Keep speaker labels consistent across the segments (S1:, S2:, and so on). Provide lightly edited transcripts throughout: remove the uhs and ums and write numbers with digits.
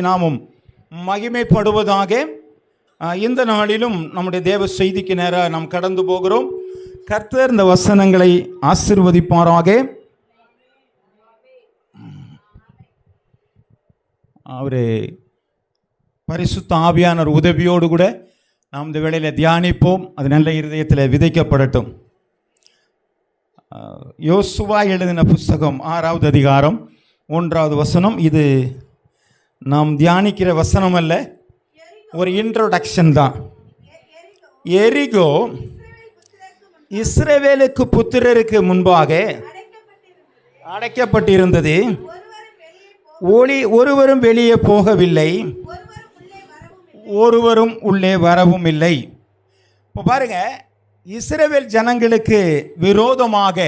S1: நாமும் மகிமைப்படுவதாக. இந்த நாளிலும் நம்முடைய தேவ செய்திக்கு நேராக நாம் கடந்து போகிறோம். கர்த்தர் இந்த வசனங்களை ஆசீர்வதிப்பாராக. அவரு பரிசுத்த ஆவியானவர் உதவியோடு கூட நாம் இந்த வேளையில் தியானிப்போம். அது நல்ல இருதயத்தில் விதைக்கப்படட்டும். யோசுவா எழுதின புஸ்தகம் 6வது அதிகாரம் 1வது வசனம். இது நாம் தியானிக்கிற வசனம் அல்ல, ஒரு இன்ட்ரோடக்ஷன் தான். எரிகோ இஸ்ரவேலுக்கு புத்திரருக்கு முன்பாக அடைக்கப்பட்டிருந்தது. ஒருவரும் வெளியே போகவில்லை, ஒருவரும் உள்ளே வரவும் இல்லை. இப்போ பாருங்க, இஸ்ரவேல் ஜனங்களுக்கு விரோதமாக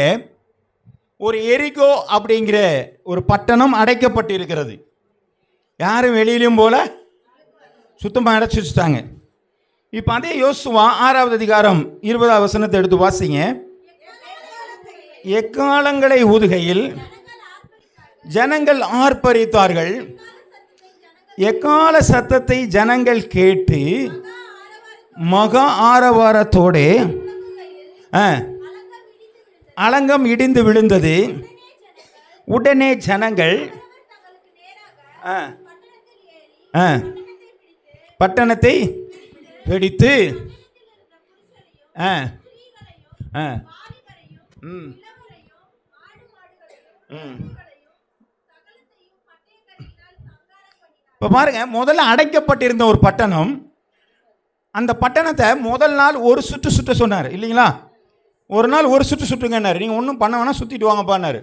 S1: ஒரு எரிகோ அப்படிங்கிற ஒரு பட்டணம் அடைக்கப்பட்டிருக்கிறது. யாரும் வெளியிலும் போல சுத்தமாக அடைச்சி வச்சுட்டாங்க. இப்போ அதே யோசுவா 6வது அதிகாரம் 20வது வசனத்தை எடுத்து வாசிங்க. எக்காலங்களை ஊதுகையில் ஜனங்கள் ஆர்ப்பரித்தார்கள். எக்கால சத்தத்தை ஜனங்கள் கேட்டு மகா ஆரவாரத்தோடு அலங்கம் இடிந்து விழுந்தது. உடனே ஜனங்கள் பட்டணத்தை வெடித்து இப்போ பாருங்க, முதல்ல அடைக்கப்பட்டிருந்த ஒரு பட்டணம், அந்த பட்டணத்தை முதல் நாள் ஒரு சுற்று சொன்னார் இல்லைங்களா? ஒரு நாள் ஒரு சுற்றுங்கன்னாரு. நீங்கள் ஒன்றும் பண்ண வேணா, சுற்றிட்டு வாங்கப்பான்னாரு.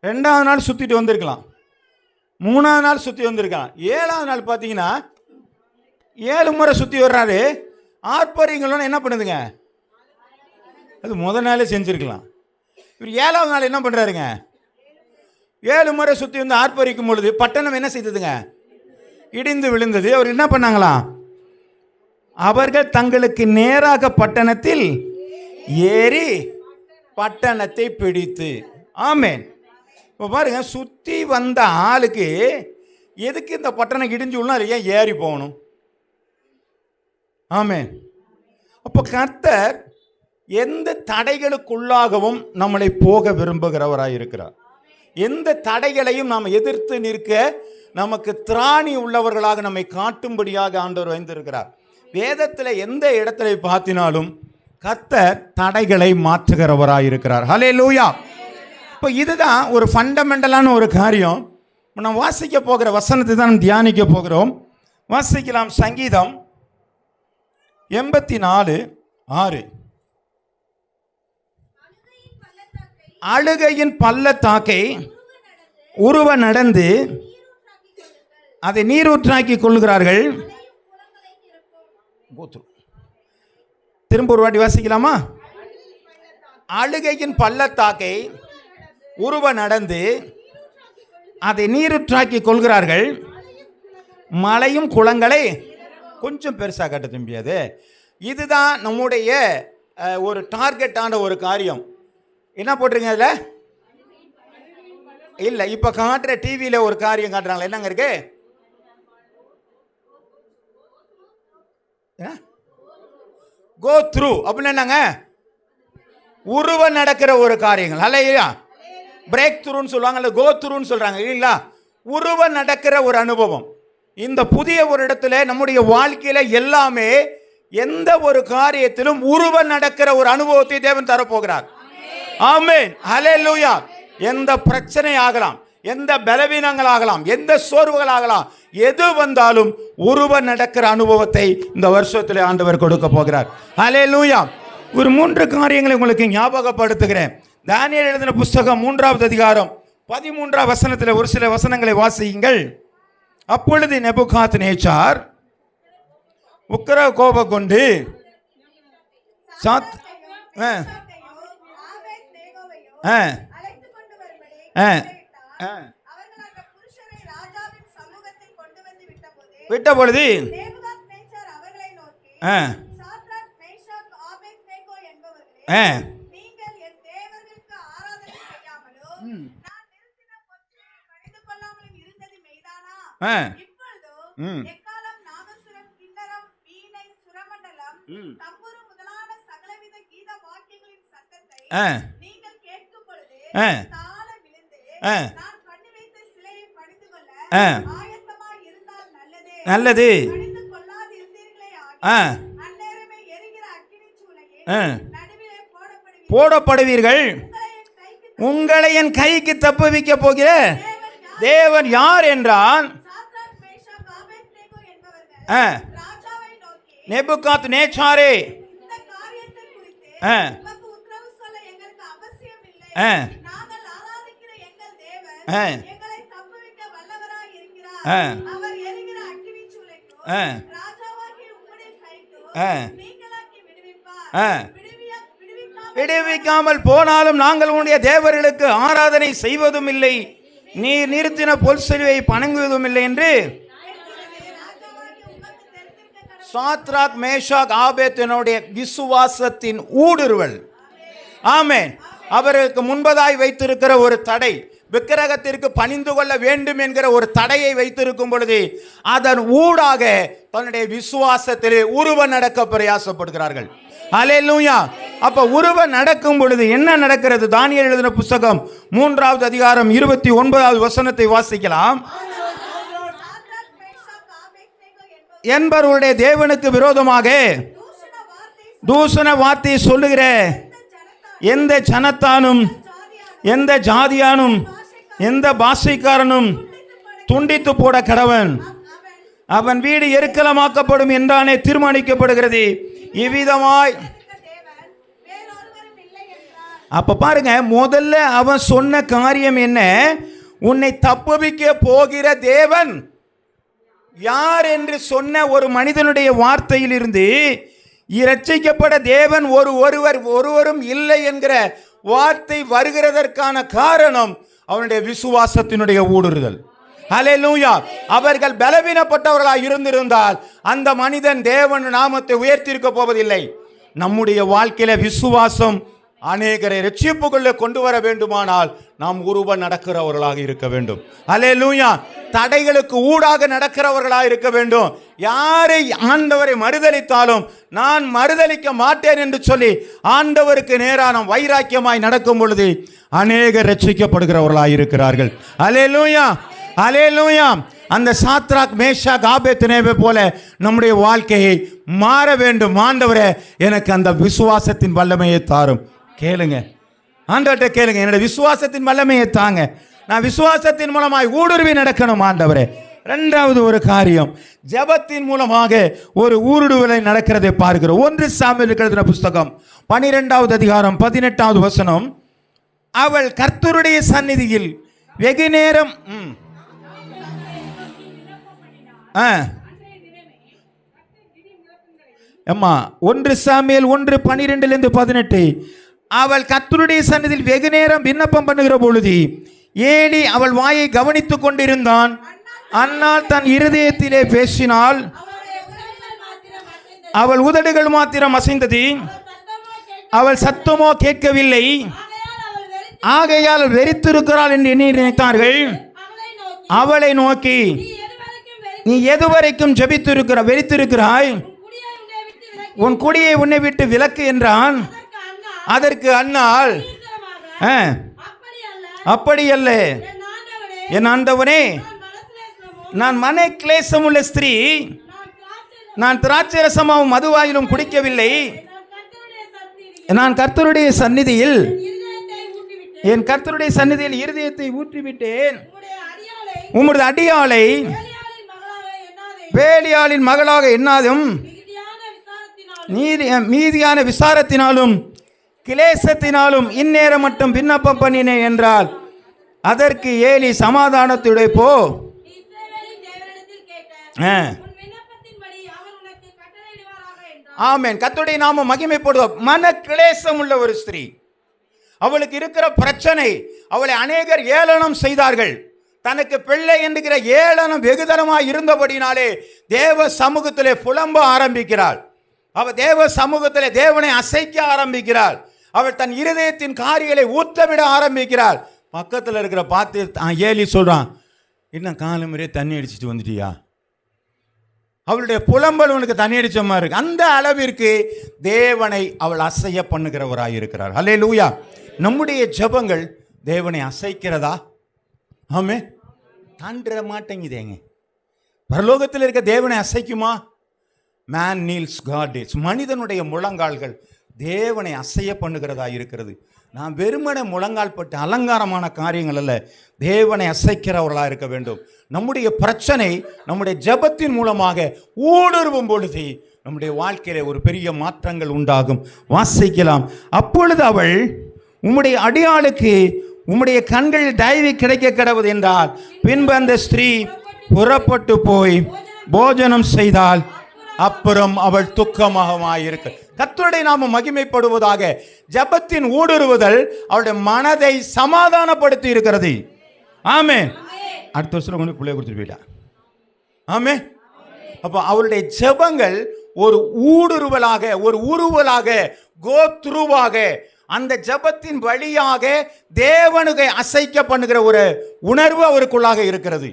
S1: 2வது நாள் சுற்றிட்டு வந்திருக்கலாம், 3வது நாள் சுற்றி வந்திருக்கலாம், 7வது நாள் பார்த்தீங்கன்னா 7 முறை சுற்றி வர்றாரு. ஆர்ப்பரிங்களோன்னு என்ன பண்ணுதுங்க? அது முதல் நாளே செஞ்சுருக்கலாம். இவர் 7வது நாள் என்ன பண்ணுறாருங்க? 7 முறை சுற்றி வந்து ஆர்ப்பரிக்கும் பொழுது பட்டணம் என்ன செய்ததுங்க? இடிந்து விழுந்தது. அவர் என்ன பண்ணாங்களாம்? அவர்கள் தங்களுக்கு நேராக பட்டணத்தில் ஏறி பட்டணத்தை பிடித்து. ஆமென். இப்போ பாருங்க, சுற்றி வந்த ஆளுக்கு எதுக்கு இந்த பட்டணம் இடிஞ்சு விடணும்? ஏன் ஏறி போகணும்? ஆமென். அப்போ கர்த்தர் எந்த தடைகளுக்குள்ளாகவும் நம்மளை போக விரும்புகிறவராக இருக்கிறார். எந்த தடைகளையும் நாம் எதிர்த்து நிற்க நமக்கு திராணி உள்ளவர்களாக நம்மை காட்டும்படியாக ஆண்டவர் வைத்திருக்கிறார். வேதத்தில் எந்த இடத்துல பார்த்தினாலும் கர்த்தர் தடைகளை மாற்றுகிறவராக இருக்கிறார். ஹல்லேலூயா. இப்போ இதுதான் ஒரு ஃபண்டமெண்டலான ஒரு காரியம். நம்ம வாசிக்க போகிற வசனத்தை தான் தியானிக்க போகிறோம். வாசிக்கலாம். சங்கீதம் 84:6. அழுகையின் பள்ளத்தாக்கை உருவ நடந்து அதை நீரூற்றாக்கி கொள்கிறார்கள். திரும்ப ஒரு வாட்டி வாசிக்கலாமா? அழுகையின் பள்ளத்தாக்கை உருவ நடந்து அதை நீரூற்றாக்கி கொள்கிறார்கள். மலையும் குளங்களை கொஞ்சம் பெருசாக கட்ட முடியாது. இதுதான் நம்முடைய ஒரு டார்கெட்டான ஒரு காரியம். என்ன போட்டிருங்க அதில்? இல்லை, இப்போ காட்டுற டிவியில் ஒரு காரியம் காட்டுறாங்களா? என்னங்க இருக்கு? கோ த்ரூ அப்படின்னு என்னங்க? உருவ நடக்கிற ஒரு காரியங்கள். அல்லையா? பிரேக் த்ரூன்னு சொல்லுவாங்க, இல்லை கோ த்ரூன்னு சொல்கிறாங்க இல்லைங்களா? உருவ நடக்கிற ஒரு அனுபவம். இந்த புதிய ஒரு இடத்துல நம்முடைய வாழ்க்கையில் எல்லாமே எந்த ஒரு காரியத்திலும் உருவ நடக்கிற ஒரு அனுபவத்தை தேவன் தரப்போகிறார். ஆமென். ஹல்லேலூயா. எந்த பிரச்சனை ஆகலாம், எந்த பலவீனங்கள் ஆகலாம், எந்த சோர்வுகள் ஆகலாம், எது வந்தாலும் உருவ நடக்கிற அனுபவத்தை இந்த வருஷத்தில் ஆண்டவர் கொடுக்க போகிறார். ஹல்லேலூயா. ஒரு 3 காரியங்களை உங்களுக்கு ஞாபகப்படுத்துகிறேன். தானியேல் எழுதின புஸ்தகம் 3வது அதிகாரம் 13வது வசனத்தில் ஒரு சில வசனங்களை வாசியுங்கள். அப்பொழுது நேபுகாத்நேச்சார் உக்கிர கோபம் கொண்டு விட்ட பொழுது
S2: சாத்ராக், மேஷாக், ஆபேத்நேகோ என்பவர்களே, நீங்கள் என் தேவர்களுக்கு ஆராதனை செய்யாமலும் நான் நிறுத்தின பொற்களை பணிந்து கொள்ளாமலும் இருந்தது மெய்தானா? இப்பொழுதோ எக்காளம், நாதசுரம், கின்னரம், வீணை, சுரமண்டலம், தம்புரு முதலான சகலவித கீத வாக்கியங்களின் சத்தத்தை நீங்கள் கேட்கும் பொழுது தாழ விழுந்து நான் பண்ணி வைத்த சிலையை பணிந்து கொள்ள ஆயத்தமாய் இருந்தால் நல்லது. பணிந்து கொள்ளாது இருந்தீர்களே ஆகில் அந்நேரமே எரிகிற அக்கினி சூளையில் நடுவிலே
S1: போடப்படுவீர்கள். உங்களை என் கைக்கு தப்புவிக்க போகிற தேவன் யார் என்றால்
S2: சாத்ராக், மேஷாக், ஆபேத்நேகோ என்பவர்கள் ராஜாவை நோக்கி,
S1: நேபுகாத்நேச்சாரே,
S2: இந்த காரியத்தை குறித்து உமக்கு உத்தரவு சொல்ல எங்களுக்கு அவசியம் இல்லை. நாங்கள் ஆராதிக்கிற எங்கள் தேவன் எங்களை தப்புவிக்க வல்லவராய் இருக்கிறார். அவர் எரிகிற அக்கினி சூளைக்கும் ராஜாவாகிய உம்முடைய கைக்கும் நீங்களாக்கி விடுவிப்பார்.
S1: விடுவிக்காமல் போனாலும் நாங்கள் உன்னுடைய தேவர்களுக்கு ஆராதனை செய்வதும் இல்லை, நீர் நிறுத்தின பொல் சிலுவை வணங்குவதும் இல்லை என்று சாத்ராக், மேஷாக், ஆபேத்நேகோவுடைய விசுவாசத்தின் ஊடுருவல். ஆமென். அவர்களுக்கு முன்பதாய் வைத்திருக்கிற ஒரு தடை, விக்கிரகத்திற்கு பணிந்து கொள்ள வேண்டும் என்கிற ஒரு தடையை வைத்திருக்கும் பொழுது அதன் ஊடாக தன்னுடைய விசுவாசத்திலே உருவ நடக்க பிரயாசப்படுகிறார்கள். அல்லேலூயா. அப்ப உருவ நடக்கும் பொழுது என்ன நடக்கிறது? தானியேல் எழுதின புத்தகம் 3வது அதிகாரம் 29வது வசனத்தை வாசிக்கலாம். என்பவருடைய தேவனுக்கு விரோதமாக தூஷண வார்த்தை சொல்லுகிற எந்த ஜனத்தானும், எந்த ஜாதியானும், எந்த பாஷைக்காரனும் துண்டித்து போட கடவன். அவன் வீடு எருக்கலமாக்கப்படும் என்றானே தீர்மானிக்கப்படுகிறது. இவ்விதமாய் அப்ப பாருங்க, முதல்ல அவன் சொன்ன காரியம் என்ன? உன்னை தப்புவிக்க போகிற தேவன் யார் என்று சொன்ன ஒரு மனிதனுடைய வார்த்தையில் இருந்து இரட்சிக்கப்பட தேவன் ஒருவரும் இல்லை என்கிற வார்த்தை வருகிறதற்கான காரணம் அவனுடைய விசுவாசத்தினுடைய ஊடுருதல். ஹல்லேலூயா. அவர்கள் பலவீனப்பட்டவர்களாக இருந்திருந்தால் அந்த மனிதன் தேவன் நாமத்தை உயர்த்தியிருக்க போவதில்லை. நம்முடைய வாழ்க்கையில விசுவாசம் அநேகரை ரட்சிப்புக்குள்ளே கொண்டு வர வேண்டுமானால் நாம் உருவ நடக்கிறவர்களாக இருக்க வேண்டும். ஹல்லேலூயா. தடைகளுக்கு ஊடாக நடக்கிறவர்களாக இருக்க வேண்டும். யாரை ஆண்டவரை மறுதலித்தாலும் நான் மறுதலிக்க மாட்டேன் என்று சொல்லி ஆண்டவருக்கு நேரான வைராக்கியமாய் நடக்கும் பொழுது அநேகர் ரட்சிக்கப்படுகிறவர்களாக இருக்கிறார்கள். ஹல்லேலூயா, ஹல்லேலூயா. அந்த சாத்ராக், மேஷாக், ஆபேத்நேகோ போல நம்முடைய வாழ்க்கையை மாற வேண்டும். ஆண்டவரே, எனக்கு அந்த விசுவாசத்தின் வல்லமையை தாரும். கேளுங்க, ஆண்டவர்கிட்ட கேளுங்க, என்னுடைய விசுவாசத்தின் வல்லமையை தாங்க. நான் விசுவாசத்தின் மூலமாய் ஊடுருவி நடக்கணும் ஆண்டவரே. இரண்டாவது ஒரு காரியம், ஜெபத்தின் மூலமாக ஒரு ஊடுருவலை நடக்கிறதை பார்க்கிறோம். 1 சாமுவேல் எழுதின புத்தகம் 12வது அதிகாரம் 18வது வசனம். அவள் கர்த்தருடைய சந்நிதியில் வெகு நேரம் 1 சாமுவேல் 1:12-18. அவள் கர்த்தருடைய சந்நிதியில் வெகு நேரம் விண்ணப்பம் பண்ணுகிற பொழுது ஏலி அவள் வாயை கவனித்துக் கொண்டிருந்தான். அன்னாள் தன் இருதயத்திலே பேசினாள், அவள் உதடுகள் மாத்திரம் அசைந்தது, அவள் சத்தமோ கேட்கவில்லை. ஆகையால் வெறித்திருக்கிறாள் என்று எண்ணி நினைத்தார்கள். அவளை நோக்கி, நீ எதுவரைக்கும் வெறித்திருக்கிறாய்? உன் குடியை உன்னை விட்டு விலக்கு என்றான். அதற்கு அன்னாள், அப்படி அல்ல என் ஆண்டவனே, நான் மன கிளேசம் உள்ள ஸ்திரீ, நான் திராட்சை ரசமாவும் மதுவாயிலும் குடிக்கவில்லை. நான் கர்த்தருடைய சந்நிதியில் என் கர்த்தருடைய சந்நிதியில் இருதயத்தை ஊற்றிவிட்டேன். உம்முடைய அடியாளை வேலியாளின் மகளாக எண்ணாதும், மீதியான விசாரத்தினாலும் கிளேசத்தினாலும் இந்நேரம் மட்டும் விண்ணப்பம் பண்ணினேன் என்றால். அதற்கு ஏலி, சமாதானத்துடைய போ. ஆமென். கர்த்தருடைய நாமம் மகிமைப்படுவோம். மன கிளேசம் உள்ள ஒரு ஸ்திரீ, அவளுக்கு இருக்கிற பிரச்சனை, அவளை அநேகர் ஏளனம் செய்தார்கள். தனக்கு பிள்ளை என்கிற ஏளனம் வெகுதரமாக இருந்தபடினாலே தேவ சமூகத்திலே புலம்ப ஆரம்பிக்கிறாள். அவள் தேவ சமூகத்தில் தேவனை அசைக்க ஆரம்பிக்கிறாள். அவள் தன் இருதயத்தின் காரியங்களை ஊற்றவிட ஆரம்பிக்கிறாள். பக்கத்தில் இருக்கிற பார்த்து ஏலி சொல்றான், இன்னும் காலம் முறையே தண்ணி அடிச்சுட்டு வந்துட்டியா? அவளுடைய புலம்பல் உனக்கு தண்ணி அடிச்ச மாதிரி இருக்கு. அந்த அளவிற்கு தேவனை அவள் அசைய பண்ணுகிறவராய் இருக்கிறார். அல்லேலூயா. நம்முடைய ஜெபங்கள் தேவனை அசைக்கிறதா? ஆமே, தாண்டிட மாட்டேங்குதேங்க. பரலோகத்தில் இருக்க தேவனை அசைக்குமா? Man kneels God deals. மனிதனுடைய முழங்கால்கள் தேவனை அசைய பண்ணுகிறதா இருக்கிறது. நான் வெறுமனை முழங்கால் பட்டு அலங்காரமான காரியங்கள் அல்ல, தேவனை அசைக்கிறவர்களாக இருக்க வேண்டும். நம்முடைய பிரச்சனை நம்முடைய ஜெபத்தின் மூலமாக ஊடுருவும் பொழுது நம்முடைய வாழ்க்கையில ஒரு பெரிய மாற்றங்கள் உண்டாகும். வாசிக்கலாம். அப்பொழுது அவள், உம்முடைய அடியாளுக்கு உம்முடைய கண்களில் தயவு கிடைக்க கிடவது என்றால், பின்பு அந்த ஸ்திரீ புறப்பட்டு போய் போஜனம் செய்தால் அப்புறம் அவள் துக்கமாயிருக்க. கர்த்தருடைய நாமம் மகிமைப்படுவதாக. ஜெபத்தின் ஊடுருவுதல் அவளுடைய மனதை சமாதானப்படுத்தி இருக்கிறது. ஆமென். அடுத்த வருஷம் கொண்டு பிள்ளைய கொடுத்துட்டு போயிட்டா. ஆமென். அப்போ அவளுடைய ஜெபங்கள் ஒரு ஊடுருவலாக, ஒரு உருவலாக, கோத்ருவாக, அந்த ஜெபத்தின் வழியாக தேவனுக்கு அசைக்க பண்ணுகிற ஒரு உணர்வு அவருக்குள்ளாக இருக்கிறது.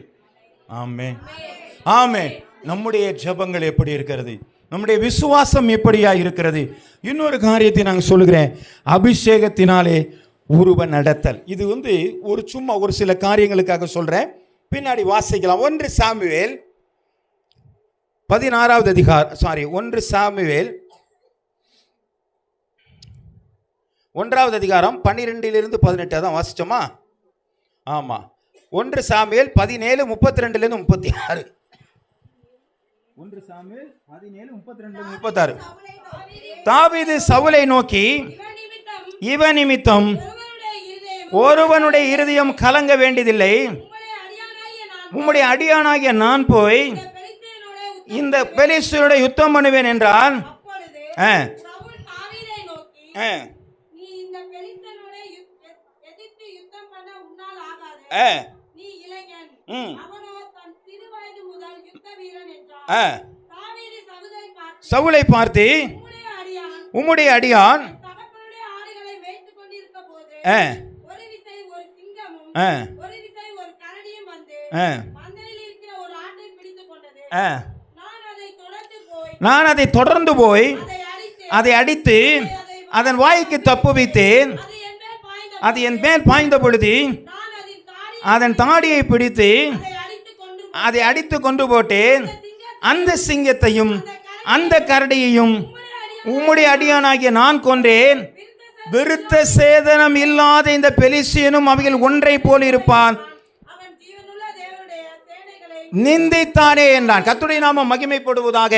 S1: ஆமென். ஆமென். நம்முடைய ஜெபங்கள் எப்படி இருக்கிறது? நம்முடைய விசுவாசம் எப்படியா இருக்கிறது? இன்னொரு காரியத்தை நாங்கள் சொல்லுகிறேன், அபிஷேகத்தினாலே உருவ நடத்தல். இது ஒரு சும்மா ஒரு சில காரியங்களுக்காக சொல்றேன், பின்னாடி வாசிக்கலாம். 1 சாமுவேல் 16வது அதிகாரம், 1 சாமுவேல் 1வது அதிகாரம் 12லிருந்து 18 தான் வாசிச்சோமா? ஆமா. 1 சாமுவேல் 17:32லிருந்து 36. 1 சாமுவேல் 17:32-36. தாவீது சவுலை நோக்கி, இவன் நிமித்தம் ஒருவனுடைய இருதயம் கலங்க வேண்டியதில்லை, உம்முடைய அடியானாகிய நான் போய் இந்த பெலிஸ்தரோட யுத்தம் பண்ணுவேன் என்றான். சவுலை பார்த்து, உம்முடைய அடியான் நான் அதை தொடர்ந்து போய் அதை அடித்து அதன் வாய்க்கு தப்புவித்தேன். அது என் மேல் பாய்ந்த பொழுது அதன் தாடியை பிடித்து அதை அடித்து கொண்டு போட்டேன். அந்த சிங்கத்தையும் அந்த கரடியையும் உம்முடைய அடியானாகிய நான் கொன்றேன். விருத்த சேதனம் இல்லாத இந்த பெலிஸ்தியனும் அவைகள் ஒன்றை போல் இருப்பான், நிந்தித்தானே என்றான். கர்த்தருடைய நாமம் மகிமைப்படுவதாக.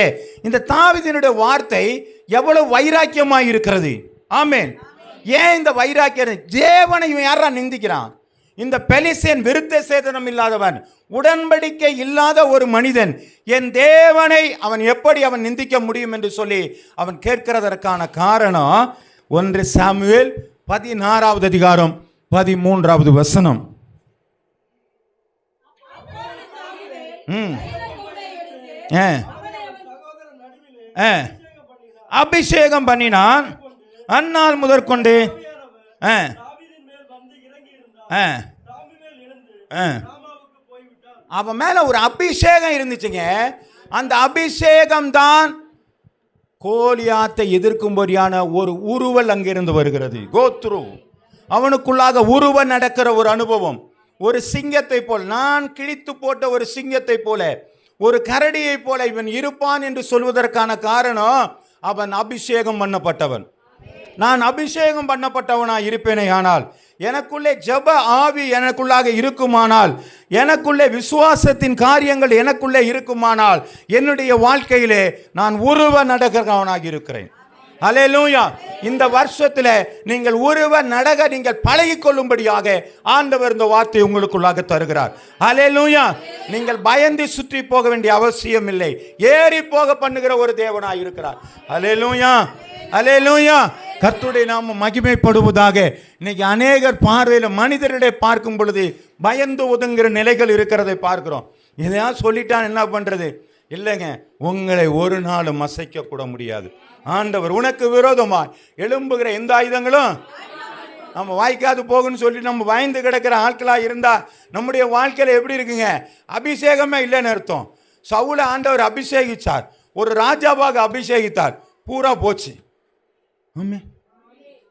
S1: இந்த தாவீதினுடைய வார்த்தை எவ்வளவு வைராக்கியமாய் இருக்கிறது. ஆமென். ஏன் இந்த வைராக்கியம்? தேவனை யாரா நிந்திக்கிறான்? இந்த பெலிஸ்தியன் விருத்த சேதனம் இல்லாதவன், உடன்படிக்கை இல்லாத ஒரு மனிதன். என் தேவனை அவன் எப்படி அவன் நிந்திக்க முடியும் என்று சொல்லி அவன் கேட்கிறதற்கான காரணம் 1 சாமுவேல் 16வது அதிகாரம் 13வது வசனம். அபிஷேகம் பண்ணினான். அந்நாள் முதற்கொண்டு அவன் மேல ஒரு அபிஷேகம் இருந்துச்சுங்க. அந்த அபிஷேகம் தான் கோலியாத்தை எதிர்க்கும்படியான ஒரு உருவல் அங்கிருந்து வருகிறது. கோத்ரு, அவனுக்குள்ளாக உருவ நடக்கிற ஒரு அனுபவம். ஒரு சிங்கத்தை போல், நான் கிழித்து போட்ட ஒரு சிங்கத்தை போல, ஒரு கரடியை போல இவன் இருப்பான் என்று சொல்வதற்கான காரணம், அவன் அபிஷேகம் பண்ணப்பட்டவன். நான் அபிஷேகம் பண்ணப்பட்டவனாய் இருப்பேனே ஆனால், எனக்குள்ளே ஜெப ஆவி எனக்குள்ளாக இருக்குமானால், எனக்குள்ளே விசுவாசத்தின் காரியங்கள் எனக்குள்ளே இருக்குமானால், என்னுடைய வாழ்க்கையிலே நான் உருவ நடக்கிறவனாக இருக்கிறேன். அல்லேலூயா. இந்த வருஷத்தில் நீங்கள் உருவ நடக நீங்கள் பழகிக் கொள்ளும்படியாக ஆண்டவர் இந்த வார்த்தை உங்களுக்குள்ளாக தருகிறார். அல்லேலூயா. நீங்கள் பயந்து சுற்றி போக வேண்டிய அவசியம் இல்லை, ஏறி போக பண்ணுகிற ஒரு தேவனாய் இருக்கிறார். அல்லேலூயா. அல்லேலூயா. கர்த்தருடைய நாமம் மகிமைப்படுவதாக. இன்னைக்கு அநேகர் பார்வையில் மனிதரிடையே பார்க்கும் பொழுது பயந்து ஒதுங்குகிற நிலைகள் இருக்கிறதை பார்க்கிறோம். எதையா சொல்லிட்டான் என்ன பண்றது? இல்லைங்க, உங்களை ஒரு நாளும் அசைக்க கூட முடியாது. ஆண்டவர் உனக்கு விரோதமாய் எழும்புகிற எந்த ஆயுதங்களும் நம்ம வாய்க்காது போகுன்னு சொல்லி நம்ம பயந்து கிடக்கிற ஆட்களாக இருந்தா நம்முடைய வாழ்க்கையில் எப்படி இருக்குங்க? அபிஷேகமே இல்லைன்னு அர்த்தம். சவுலை ஆண்டவர் அபிஷேகிச்சார், ஒரு ராஜாவாக அபிஷேகித்தார், பூரா போச்சு. ஆமே,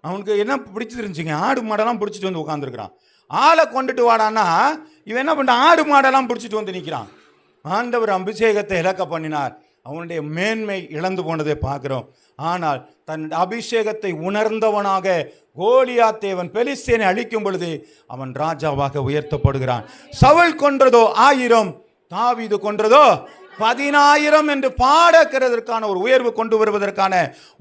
S1: அவனுக்கு என்ன பிடிச்சிட்டு இருந்துச்சுங்க? ஆடு மாடெல்லாம் பிடிச்சிட்டு வந்து உட்காந்துருக்கிறான். ஆளை கொண்டுட்டு வாடான்னா இவன் என்ன பண்ண? ஆடு மாடெல்லாம் பிடிச்சிட்டு வந்து நிற்கிறான். ஆண்டவர் அபிஷேகத்தை இழக்க பண்ணினார். அவனுடைய மேன்மை இழந்து போனதை பார்க்கிறோம். ஆனால் தன் அபிஷேகத்தை உணர்ந்தவனாக கோலியாத்தேவன் பெலிஸ்தேனை அழிக்கும் பொழுது அவன் ராஜாவாக உயர்த்தப்படுகிறான். சவுல் கொன்றதோ 1000, தாவீது கொன்றதோ 10,000 என்று பாடக்கிறதற்கான ஒரு உயர்வு கொண்டு வருவதற்கான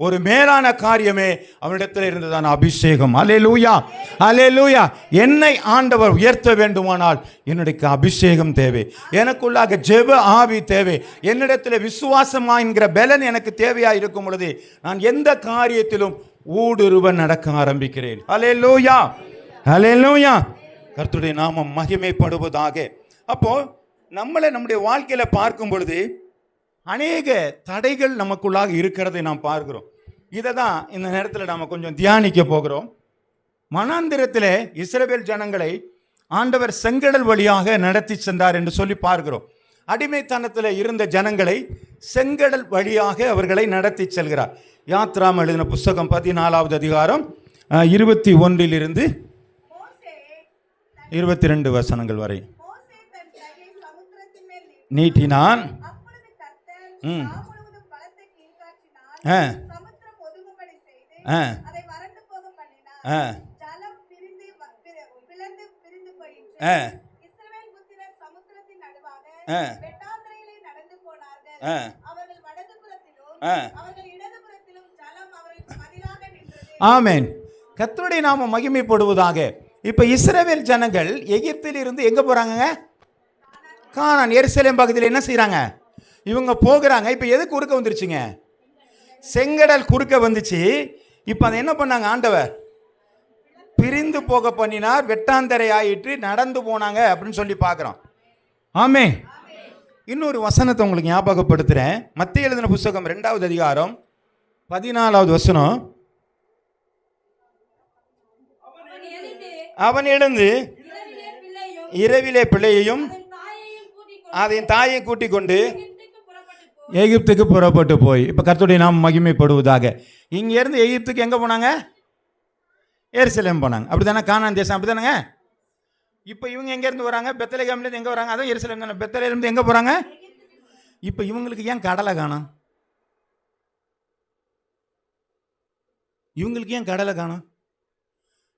S1: ஒரு மேலான காரியமே அவனிடத்தில் இருந்ததான அபிஷேகம். அல்லேலூயா, அல்லேலூயா. என்னை ஆண்டவர் உயர்த்த வேண்டுமானால் என்னுடைய அபிஷேகம் தேவை, எனக்குள்ளாக ஜெப ஆவி தேவை, என்னிடத்தில் விசுவாசமா என்கிற பலன் எனக்கு தேவையா இருக்கும் பொழுது நான் எந்த காரியத்திலும் ஊடுருவ நடக்க ஆரம்பிக்கிறேன். அல்லேலூயா, அல்லேலூயா. கர்த்தருடைய நாமம் மகிமைப்படுவதாக. அப்போ நம்மளை நம்முடைய வாழ்க்கையில் பார்க்கும் பொழுது அநேக தடைகள் நமக்குள்ளாக இருக்கிறதை நாம் பார்க்கிறோம். இதை தான் இந்த நேரத்தில் நாம் கொஞ்சம் தியானிக்க போகிறோம். வனாந்திரத்தில் இஸ்ரவேல் ஜனங்களை ஆண்டவர் செங்கடல் வழியாக நடத்தி சென்றார் என்று சொல்லி பார்க்கிறோம். அடிமைத்தனத்தில் இருந்த ஜனங்களை செங்கடல் வழியாக அவர்களை நடத்தி செல்கிறார். யாத்ராம் எழுதின புஸ்தகம் 14வது அதிகாரம் 21 22 வசனங்கள் வரை நீட்டினான். ஆமென். கர்த்தருடைய நாமம் மகிமைப்படுவதாக. இப்ப இஸ்ரவேல் ஜனங்கள் எகிப்தில் இருந்து எங்க போறாங்க? கானான், எருசலேம் பகுதியில் என்ன செய்யறாங்க? இவங்க போகிறாங்க. இப்ப எது குறுக்க வந்துருச்சுங்க? செங்கடல் குறுக்க வந்துச்சு. இப்ப அதை என்ன பண்ணாங்க? ஆண்டவர் பிரிந்து போக பண்ணினார், வெட்டாந்தரை ஆயிற்று, நடந்து போனாங்க அப்படின்னு சொல்லி பார்க்கிறோம். ஆமே. இன்னொரு வசனத்தை உங்களுக்கு ஞாபகப்படுத்துறேன். மத்தேயு எழுதின புஸ்தகம் 2வது அதிகாரம் 14வது வசனம். அவன் எழுந்து இரவிலே பிள்ளையையும் அதன் தாயை கூட்டிக் கொண்டு எகிப்துக்கு புறப்பட்டு போய். இப்ப கர்த்தருடைய நாமம் மகிமைப்படுவதாக. இங்க இருந்து எகிப்துக்கு எங்க போனாங்க? எருசலேம் போனாங்க. அப்படித்தானே? கானான் தேசம் அப்படித்தானங்க. இப்ப இவங்க எங்க இருந்து வராங்க? பெத்லகேம்ல இருந்து எங்க வராங்க? அதான் எருசலேம் தானே. பெத்லகேம்ல இருந்து எங்க போறாங்க? இப்ப இவங்களுக்கு ஏன் கடலை காணோம்? இவங்களுக்கு ஏன் கடலை காணோம்?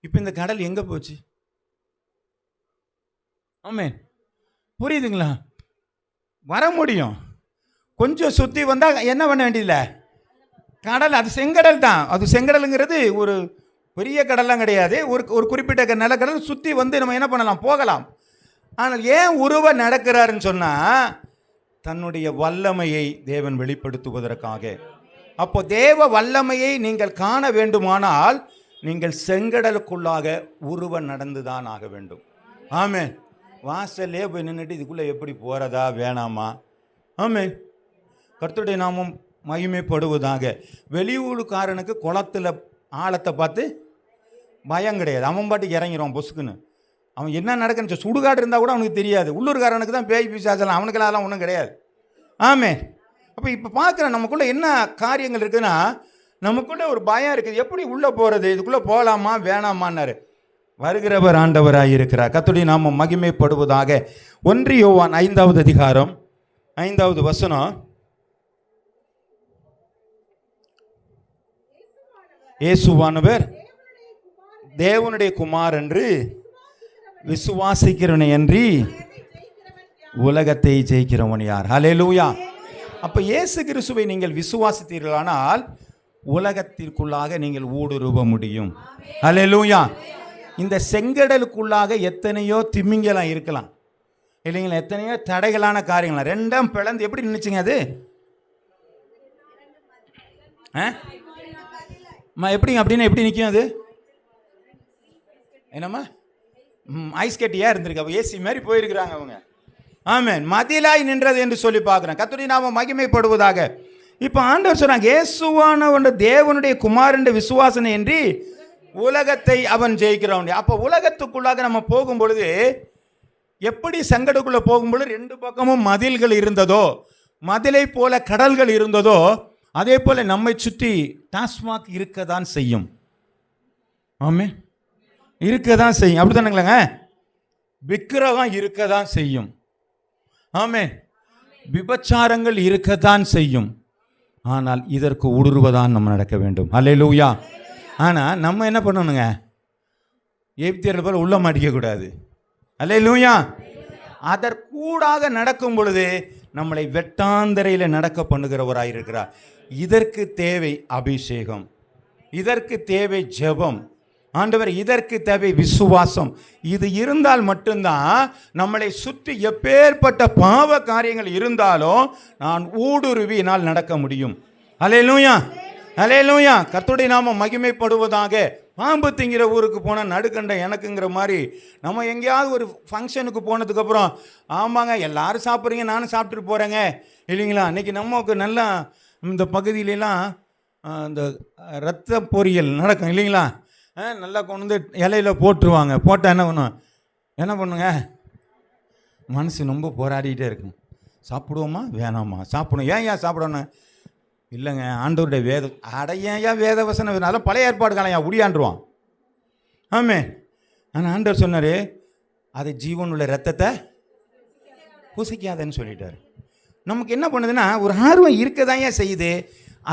S1: இப்ப இந்த கடல் எங்க போச்சு? ஆமென். புரியுதுங்களா? வர முடியும், கொஞ்சம் சுற்றி வந்தால் என்ன பண்ண வேண்டியதில்லை. கடல் அது செங்கடல் தான். அது செங்கடலுங்கிறது ஒரு பெரிய கடலாம் கிடையாது. ஒரு குறிப்பிட்ட நிலக்கடல் சுற்றி வந்து நம்ம என்ன பண்ணலாம்? போகலாம். ஆனால் ஏன் உருவ நடக்கிறாருன்னு சொன்னால் தன்னுடைய வல்லமையை தேவன் வெளிப்படுத்துவதற்காக. அப்போ தேவ வல்லமையை நீங்கள் காண வேண்டுமானால் நீங்கள் செங்கடலுக்குள்ளாக உருவ நடந்துதான் ஆக வேண்டும். ஆமென். வாசல்லே போய் நின்றுட்டு இதுக்குள்ளே எப்படி போகிறதா வேணாமா? ஆமென். கர்த்தருடைய நாமம் மகிமைப்படுவதாக. வெளியூருக்காரனுக்கு குளத்தில் ஆழத்தை பார்த்து பயம் கிடையாது. அவன் பாட்டுக்கு இறங்கிடுவான் பொசுக்குன்னு. அவன் என்ன நடக்குன்னு சுடுகாடு இருந்தால் கூட அவனுக்கு தெரியாது. உள்ளூர்காரனுக்கு தான் பேய் பிசாசெல்லாம், அவனுக்கெல்லாம் அதெல்லாம் ஒன்றும் கிடையாது. ஆமென். அப்போ இப்போ பார்க்குறேன் நமக்குள்ளே என்ன காரியங்கள் இருக்குதுன்னா, நமக்குள்ளே ஒரு பயம் இருக்குது. எப்படி உள்ளே போகிறது? இதுக்குள்ளே போகலாமா வேணாமான்னாரு. வருகிறவர் ஆண்டவராக இருக்கிறார். கர்த்தருடைய நாமம் மகிமைப்படுவதாக. 1 யோவான் 5வது அதிகாரம் 5வது வசனம். இயேசுவானவர் தேவனுடைய குமார் என்று விசுவாசிக்கிறவனை அன்றி உலகத்தை ஜெயிக்கிறவன் யார்? ஹல்லேலூயா. அப்ப இயேசு கிறிஸ்துவை நீங்கள் விசுவாசித்தீர்களானால் உலகத்திற்குள்ளாக நீங்கள் ஊடுருவ முடியும். ஹல்லேலூயா. இந்த செங்கடலுக்குள்ளாக எத்தனையோ திமிங்கலம் இருக்கலாம் இல்லைங்களா? எத்தனையோ தடைகளான காரியங்களா ரெண்டும் பிளந்து எப்படி நின்றுச்சுங்க? அது எப்படிங்க அப்படின்னா எப்படி நிற்கும் அது? என்னம்மா ஐஸ் கட்டியாக இருந்திருக்கு. அப்போ ஏசி மாதிரி போயிருக்கிறாங்க அவங்க. ஆமென். மதிலாய் நின்றது என்று சொல்லி பார்க்குறேன். கர்த்தருடைய நாமம் மகிமைப்படுவதாக. இப்போ ஆண்டவர் சொன்னாங்க, இயேசுவானவன் தேவனுடைய குமாரன் விசுவாசனை என்று உலகத்தை அவன் ஜெயிக்கிறவன். அப்போ உலகத்துக்குள்ளாக நம்ம போகும் பொழுது எப்படி சங்கடக்குள்ளே போகும்பொழுது 2 பக்கமும் மதில்கள் இருந்ததோ, மதிலை போல கடல்கள் இருந்ததோ, அதே போல நம்மை சுற்றி டாஸ்மாக் இருக்கதான் செய்யும். ஆமே, இருக்கதான் செய்யும். அப்படி தானுங்களேங்க, விக்கிரகம் இருக்கதான் செய்யும். ஆமே, விபச்சாரங்கள் இருக்கத்தான் செய்யும். ஆனால் இதற்கு ஊடுருவதான் நம்ம நடக்க வேண்டும். அல்லேலூயா. ஆனால் நம்ம என்ன பண்ணணுங்க, எகிப்தியர்கள் போல உள்ள மாட்டிக்கக்கூடாது. அல்லேலூயா. அதற்கூடாக நடக்கும் பொழுது நம்மளை வெட்டாந்தரையில் நடக்க பண்ணுகிறவராயிருக்கிறார். இதற்கு தேவை அபிஷேகம், இதற்கு தேவை ஜெபம். ஆண்டவர், இதற்கு தேவை விசுவாசம். இது இருந்தால் மட்டும்தான் நம்மளை சுற்றி எப்பேற்பட்ட பாவ காரியங்கள் இருந்தாலும் நான் ஊடுருவி என்னால் நடக்க முடியும். அல்லேலூயா, அல்லேலூயா. கர்த்தருடைய நாமம் மகிமைப்படுவதாக. பாம்பு திங்கிற ஊருக்கு போனால் நடுக்கண்ட எனக்குங்கிற மாதிரி நம்ம எங்கேயாவது ஒரு ஃபங்க்ஷனுக்கு போனதுக்கப்புறம், ஆமாங்க எல்லாரும் சாப்பிட்றீங்க நானும் சாப்பிட்டுட்டு போகிறேங்க இல்லைங்களா. இன்றைக்கி நமக்கு நல்லா இந்த பகுதியிலலாம் இந்த இரத்த பொரியல் நடக்கும் இல்லைங்களா. நல்லா கொண்டு வந்து இலையில போட்டுருவாங்க. போட்டால் என்ன பண்ணுங்க, மனசு ரொம்ப போராடிக்கிட்டே இருக்கும். சாப்பிடுவோமா வேணாமா, சாப்பிடுவோம். ஏன் சாப்பிடணும், இல்லைங்க ஆண்டவருடைய வேதம். அடையா வேத வசனம், அதெல்லாம் பழைய ஏற்பாடு காலையா உடியாண்டுருவான். ஆமே. ஆனால் ஆண்டவர் சொன்னார், அது ஜீவனுள்ள ரத்தத்தை புசிக்காதன்னு சொல்லிட்டார். நமக்கு என்ன பண்ணுதுன்னா, ஒரு ஆர்வம் இருக்கதான் ஏன் செய்யுது,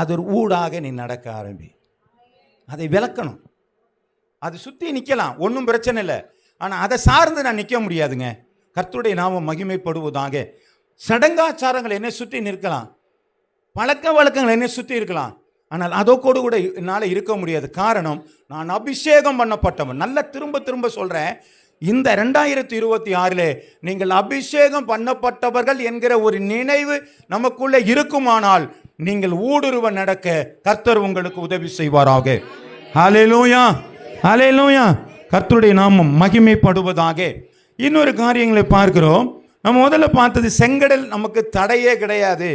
S1: அது ஒரு ஊடாக நீ நடக்க ஆரம்பி. அதை விளக்கணும். அது சுற்றி நிற்கலாம், ஒன்றும் பிரச்சனை இல்லை. ஆனால் அதை சார்ந்து நான் நிற்க முடியாதுங்க. கர்த்தருடைய நாமம் மகிமைப்படுவதாக. சடங்காச்சாரங்கள் என்னை சுற்றி நிற்கலாம், பழக்க வழக்கங்கள் என்னை சுற்றி இருக்கலாம். ஆனால் அதோடு கூட என்னால் இருக்க முடியாது. காரணம், நான் அபிஷேகம் பண்ணப்பட்டவன். நல்ல திரும்ப சொல்கிறேன், இந்த 2026 நீங்கள் அபிஷேகம் பண்ணப்பட்டவர்கள் என்கிற ஒரு நினைவு நமக்குள்ளே இருக்குமானால் நீங்கள் ஊடுருவ நடக்க கர்த்தர் உங்களுக்கு உதவி செய்வாராக. ஹல்லேலூயா, ஹல்லேலூயா. கர்த்தருடைய நாமம் மகிமைப்படுவதாக. இன்னொரு காரியங்களை பார்க்கிறோம். நம்ம முதல்ல பார்த்தது செங்கடல் நமக்கு தடையே கிடையாது.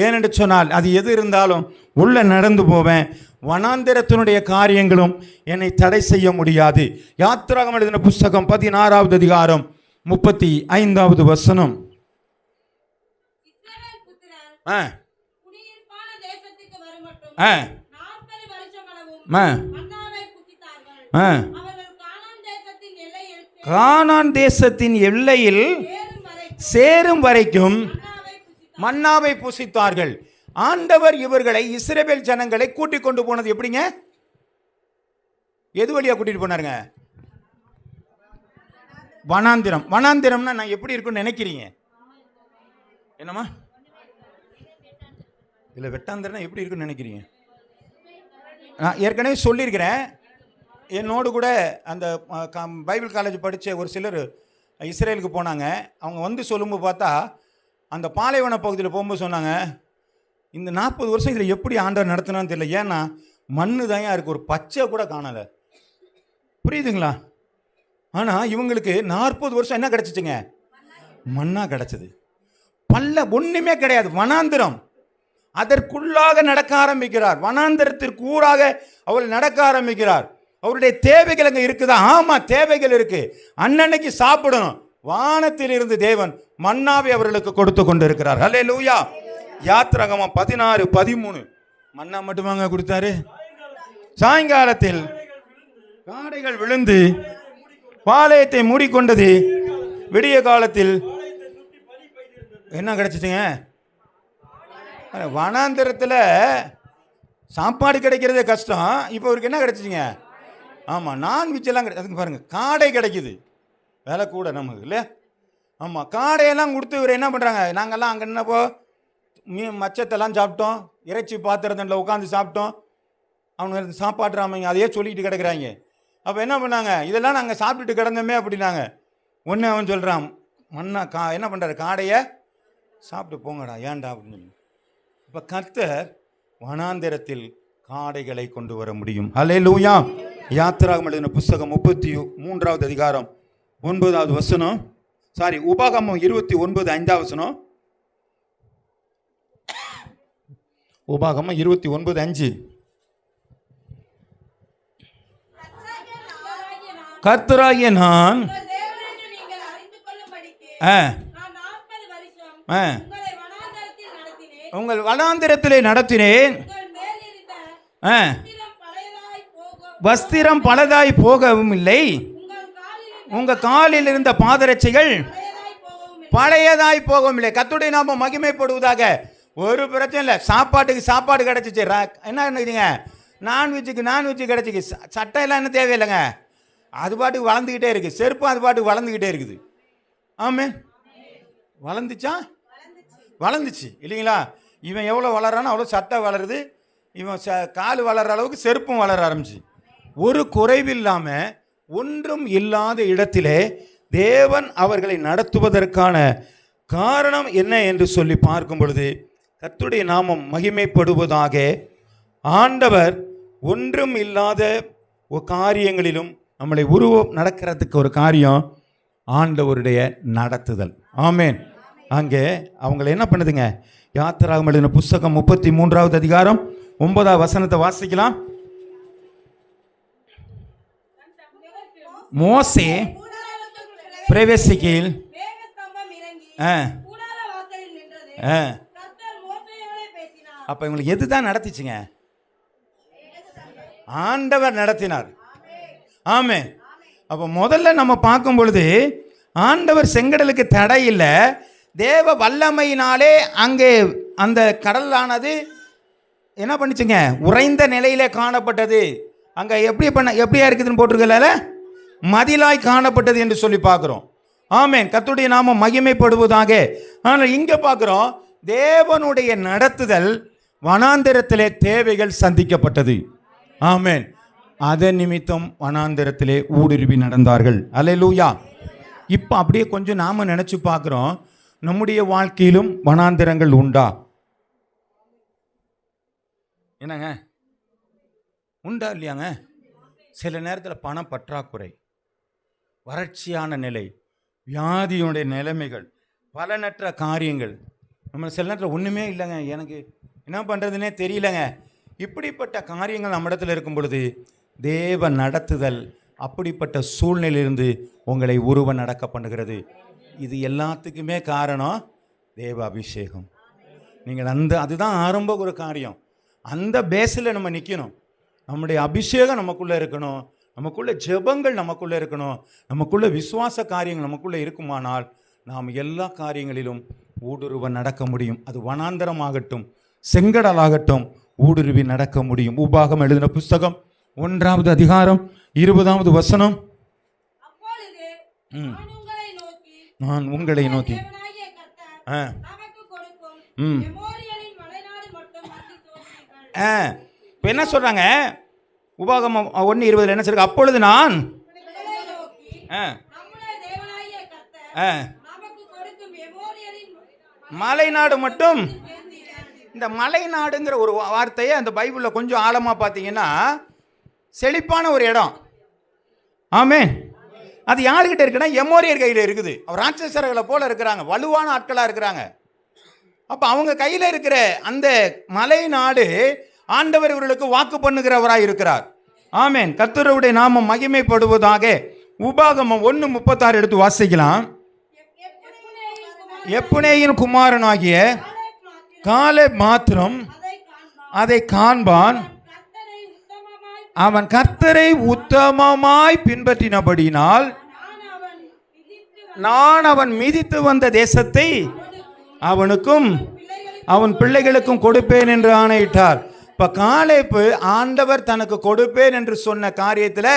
S1: ஏனென்று சொன்னால் அது எது இருந்தாலும் உள்ள நடந்து போவேன். வனாந்திரத்தினுடைய காரியங்களும் என்னை தடை செய்ய முடியாது. யாத்திராகமம் எழுதின புஸ்தகம் 16வது அதிகாரம் 35வது வசனம். கானான் தேசத்தின் எல்லையில் சேரும் வரைக்கும் மன்னாவை புசித்தார்கள். ஆண்டவர் இவர்களை, இஸ்ரவேல் ஜனங்களை கூட்டிக் கொண்டு போனது எப்படிங்க, எது வழியா கூட்டிட்டு போனாருங்க, வனாந்திரம். வனாந்திரம்னா நான் எப்படி இருக்குன்னு நினைக்கிறீங்க, என்னம்மா இல்ல வெட்டாந்திரம்னா எப்படி இருக்குன்னு நினைக்கிறீங்க? நான் ஏற்கனவே சொல்லியிருக்கிறேன். என்னோடு கூட அந்த பைபிள் காலேஜ் படித்த ஒரு சிலர் இஸ்ரேலுக்கு போனாங்க. அவங்க வந்து சொல்லும்போது பார்த்தா, அந்த பாலைவன பகுதியில் போகும்போது சொன்னாங்க, இந்த 40 வருஷம் இதில் எப்படி ஆண்டவர் நடத்தினான்னு தெரியல. ஏன்னா மண்ணு தான் இருக்குது, ஒரு பச்சை கூட காணலை. புரியுதுங்களா? ஆனால் இவங்களுக்கு 40 வருஷம் என்ன கிடச்சிச்சுங்க, மண்ணா கிடச்சிது. பல்ல ஒன்றுமே கிடையாது, வனாந்திரம். அதற்குள்ளாக நடக்க ஆரம்பிக்கிறார். வனாந்திரத்திற்கு ஊராக அவள் நடக்க ஆரம்பிக்கிறார். அவருடைய தேவைகள் அங்கே இருக்குதா? ஆமாம், தேவைகள் இருக்கு. அன்னன்னைக்கு சாப்பிடணும். வானத்தில் இருந்து தேவன் மன்னாவை அவர்களுக்கு கொடுத்து கொண்டு இருக்கிறார். ஹல்லேலூயா. யாத்திராகமம் 16:13 மன்னா மட்டுமாங்க கொடுத்தாரு. சாயங்காலத்தில் காடைகள் விழுந்து பாளையத்தை மூடிக்கொண்டது. விடிய காலத்தில் என்ன கிடைச்சிச்சுங்க, வனாந்திரத்தில் சாப்பாடு கிடைக்கிறதே கஷ்டம். இப்போ அவருக்கு என்ன கிடைச்சிச்சுங்க, ஆமாம் நான்வெஜ் எல்லாம் அதுக்கு பாருங்கள், காடை கிடைக்குது. விலை கூட நமக்கு இல்லையா? ஆமாம், காடையெல்லாம் கொடுத்து இவர் என்ன பண்ணுறாங்க, நாங்கள்லாம் அங்கே என்னப்போ மீன் மச்சத்தெல்லாம் சாப்பிட்டோம், இறைச்சி பாத்திரத்தில் உட்காந்து சாப்பிட்டோம். அவங்க சாப்பாடுறாமங்க அதையே சொல்லிக்கிட்டு கிடக்குறாங்க. அப்போ என்ன பண்ணாங்க, இதெல்லாம் நாங்கள் சாப்பிட்டுட்டு கிடந்தோமே அப்படின்னாங்க. ஒன்று அவன் சொல்கிறான், மண்ணா என்ன பண்ணுறாரு, காடையை சாப்பிட்டு போங்கடா ஏன்டா அப்படின்னு. இப்போ கர்த்தர் வனாந்திரத்தில் காடைகளை கொண்டு வர முடியும். ஹல்லேலூயா. யாத்திராகமம் எழுதின புஸ்தகம் 33வது அதிகாரம் 9வது வசனம். சாரி, உபாகமம் 29:5. உபாகமம் 29:5. கர்த்தராகிய நான்
S2: உங்கள் தேவனென்று நீங்கள் அறிந்து கொள்ளும்படிக்கு
S1: ஆ,
S2: நான் 40 வருஷம்
S1: ஆ,
S2: உங்களை வனாந்தரத்தில் நடத்தினேன்.
S1: உங்கள் வனாந்திரத்திலே நடத்தினேன்.
S2: உங்கள் மேல் இருந்த
S1: ஆ,
S2: வஸ்திரம் பழையதாய் போக
S1: வஸ்திரம் பலதாய் போகவும் இல்லை, உங்க காலில் இருந்த பாதரட்சைகள்
S2: பழையதாய் போகவும் இல்லை.
S1: பழையதாய் போகவும் இல்லை. கர்த்தருடைய நாம மகிமைப்படுவதாக. ஒரு பிரச்சனை இல்லை. சாப்பாட்டுக்கு சாப்பாடு கிடைச்சிச்சு. என்ன நினைக்கிறீங்க? நான்வெஜ்ஜுக்கு கிடைச்சிக்கு. சட்டை எல்லாம் என்ன தேவையில்லைங்க. அது பாட்டுக்கு வளர்ந்துக்கிட்டே இருக்குது. செருப்பும் அது பாட்டுக்கு வளர்ந்துக்கிட்டே இருக்குது. ஆமே, வளர்ந்துச்சா? வளர்ந்துச்சு இல்லைங்களா? இவன் எவ்வளோ வளர்றானோ அவ்வளோ சட்டை வளருது. இவன் கால் வளர்கிற அளவுக்கு செருப்பும் வளர ஆரம்பிச்சு. ஒரு குறைவில்லாமல் ஒன்றும் இல்லாத இடத்திலே தேவன் அவர்களை நடத்துவதற்கான காரணம் என்ன என்று சொல்லி பார்க்கும் பொழுது, கர்த்தருடைய நாமம் மகிமைப்படுவதாக. ஆண்டவர் ஒன்றும் இல்லாத ஒரு காரியங்களிலும் நம்மளை நடக்கிறதுக்கு ஒரு காரியம் ஆண்டவருடைய நடத்துதல். ஆமேன். அங்கே அவங்களை என்ன பண்ணுதுங்க? யாத்திராகமம் எழுதின புஸ்தகம் 33வது அதிகாரம் 9வது வசனத்தை வாசிக்கலாம். மோசே பிரவேசிக்கையில்
S2: மேகஸ்தம்பம் இறங்கி
S1: ஆ
S2: கூடார வாசலில் நின்றது.
S1: ஆ
S2: கர்த்தர் மோசேயோடே பேசினார்.
S1: அப்போ இவங்களுக்கு எது தான் நடத்திச்சுங்க? ஆண்டவர் நடத்தினார். ஆமே. அப்போ முதல்ல நம்ம பார்க்கும் பொழுது ஆண்டவர் செங்கடலுக்கு தடை இல்லை. தேவ வல்லமையினாலே அங்கே அந்த கடலானது என்ன பண்ணிச்சுங்க? உறைந்த நிலையிலே காணப்பட்டது. அங்கே எப்படியா இருக்குதுன்னு போட்டிருக்கல, மதிலாய் காணப்பட்டது என்று சொல்லி பார்க்குறோம். ஆமேன். கர்த்தருடைய நாமம் மகிமைப்படுவதாக. ஆனால் இங்கே பார்க்குறோம், தேவனுடைய நடத்துதல் வனாந்திரத்திலே தேவைகள் சந்திக்கப்பட்டது. ஆமேன். அதன் நிமித்தம் வனாந்திரத்திலே ஊடுருவி நடந்தார்கள். அல்லேலூயா. இப்போ அப்படியே கொஞ்சம் நாம் நினச்சி பார்க்குறோம், நம்முடைய வாழ்க்கையிலும் வனாந்திரங்கள் உண்டா? என்னங்க, உண்டா இல்லையாங்க? சில நேரத்தில் பண பற்றாக்குறை, வறட்சியான நிலை, வியாதியுடைய நிலைமைகள், பலனற்ற காரியங்கள். நம்ம சில நேரத்தில் ஒன்றுமே இல்லைங்க, எனக்கு என்ன பண்ணுறதுனே தெரியலங்க. இப்படிப்பட்ட காரியங்கள் நம்ம இடத்துல இருக்கும் பொழுது தேவ நடத்துதல் அப்படிப்பட்ட சூழ்நிலையிலிருந்து உங்களை நடக்க பண்ணுகிறது. இது எல்லாத்துக்குமே காரணம் தேவ அபிஷேகம். நீங்கள் அதுதான் ஆரம்ப ஒரு காரியம். அந்த பேஸில் நம்ம நிற்கணும். நம்முடைய அபிஷேகம் நமக்குள்ளே இருக்கணும், நமக்குள்ள ஜெபங்கள் நமக்குள்ளே இருக்கணும், நமக்குள்ள விசுவாச காரியங்கள் நமக்குள்ளே இருக்குமானால் நாம் எல்லா காரியங்களிலும் ஊடுருவ நடக்க முடியும். அது வனாந்தரமாகட்டும், செங்கடலாகட்டும், ஊடுருவி நடக்க முடியும். உபாகம் எழுதின புஸ்தகம் 1வது அதிகாரம் 20வது வசனம். நான் உங்களை நோக்கி இப்போ என்ன சொல்றாங்க? உபாகமம் 1:20 என்ன சொல்றாங்க? அப்பொழுது நான் மலைநாடு மட்டும். இந்த மலைநாடுங்கிற ஒரு வார்த்தையை அந்த பைபிளில் கொஞ்சம் ஆழமாக பார்த்தீங்கன்னா செழிப்பான ஒரு இடம். ஆமென். அது யாருக்கிட்ட இருக்குன்னா எமோரியர் கையில் இருக்குது. அவர் ராட்சசர்களை போல இருக்கிறாங்க, வலுவான ஆட்களாக இருக்கிறாங்க. அப்போ அவங்க கையில் இருக்கிற அந்த மலைநாடு ஆண்டவர் இவர்களுக்கு வாக்கு பண்ணுகிறவராக இருக்கிறார். ஆமென். கர்த்தருடைய நாமம் மகிமைப்படுவதாக. உபாகமம் 1:36 எடுத்து வாசிக்கலாம். எப்புனேயின் குமாரனாகிய காலேப் மாத்திரம் அதை காண்பான். அவன் கர்த்தரை உத்தமமாய் பின்பற்றினபடினால் நான் அவன் மிதித்து வந்த தேசத்தை அவனுக்கும் அவன் பிள்ளைகளுக்கும் கொடுப்பேன் என்று ஆணையிட்டார். இப்ப காலேப்பு ஆண்டவர் தனக்கு கொடுப்பேன் என்று சொன்ன காரியத்தில்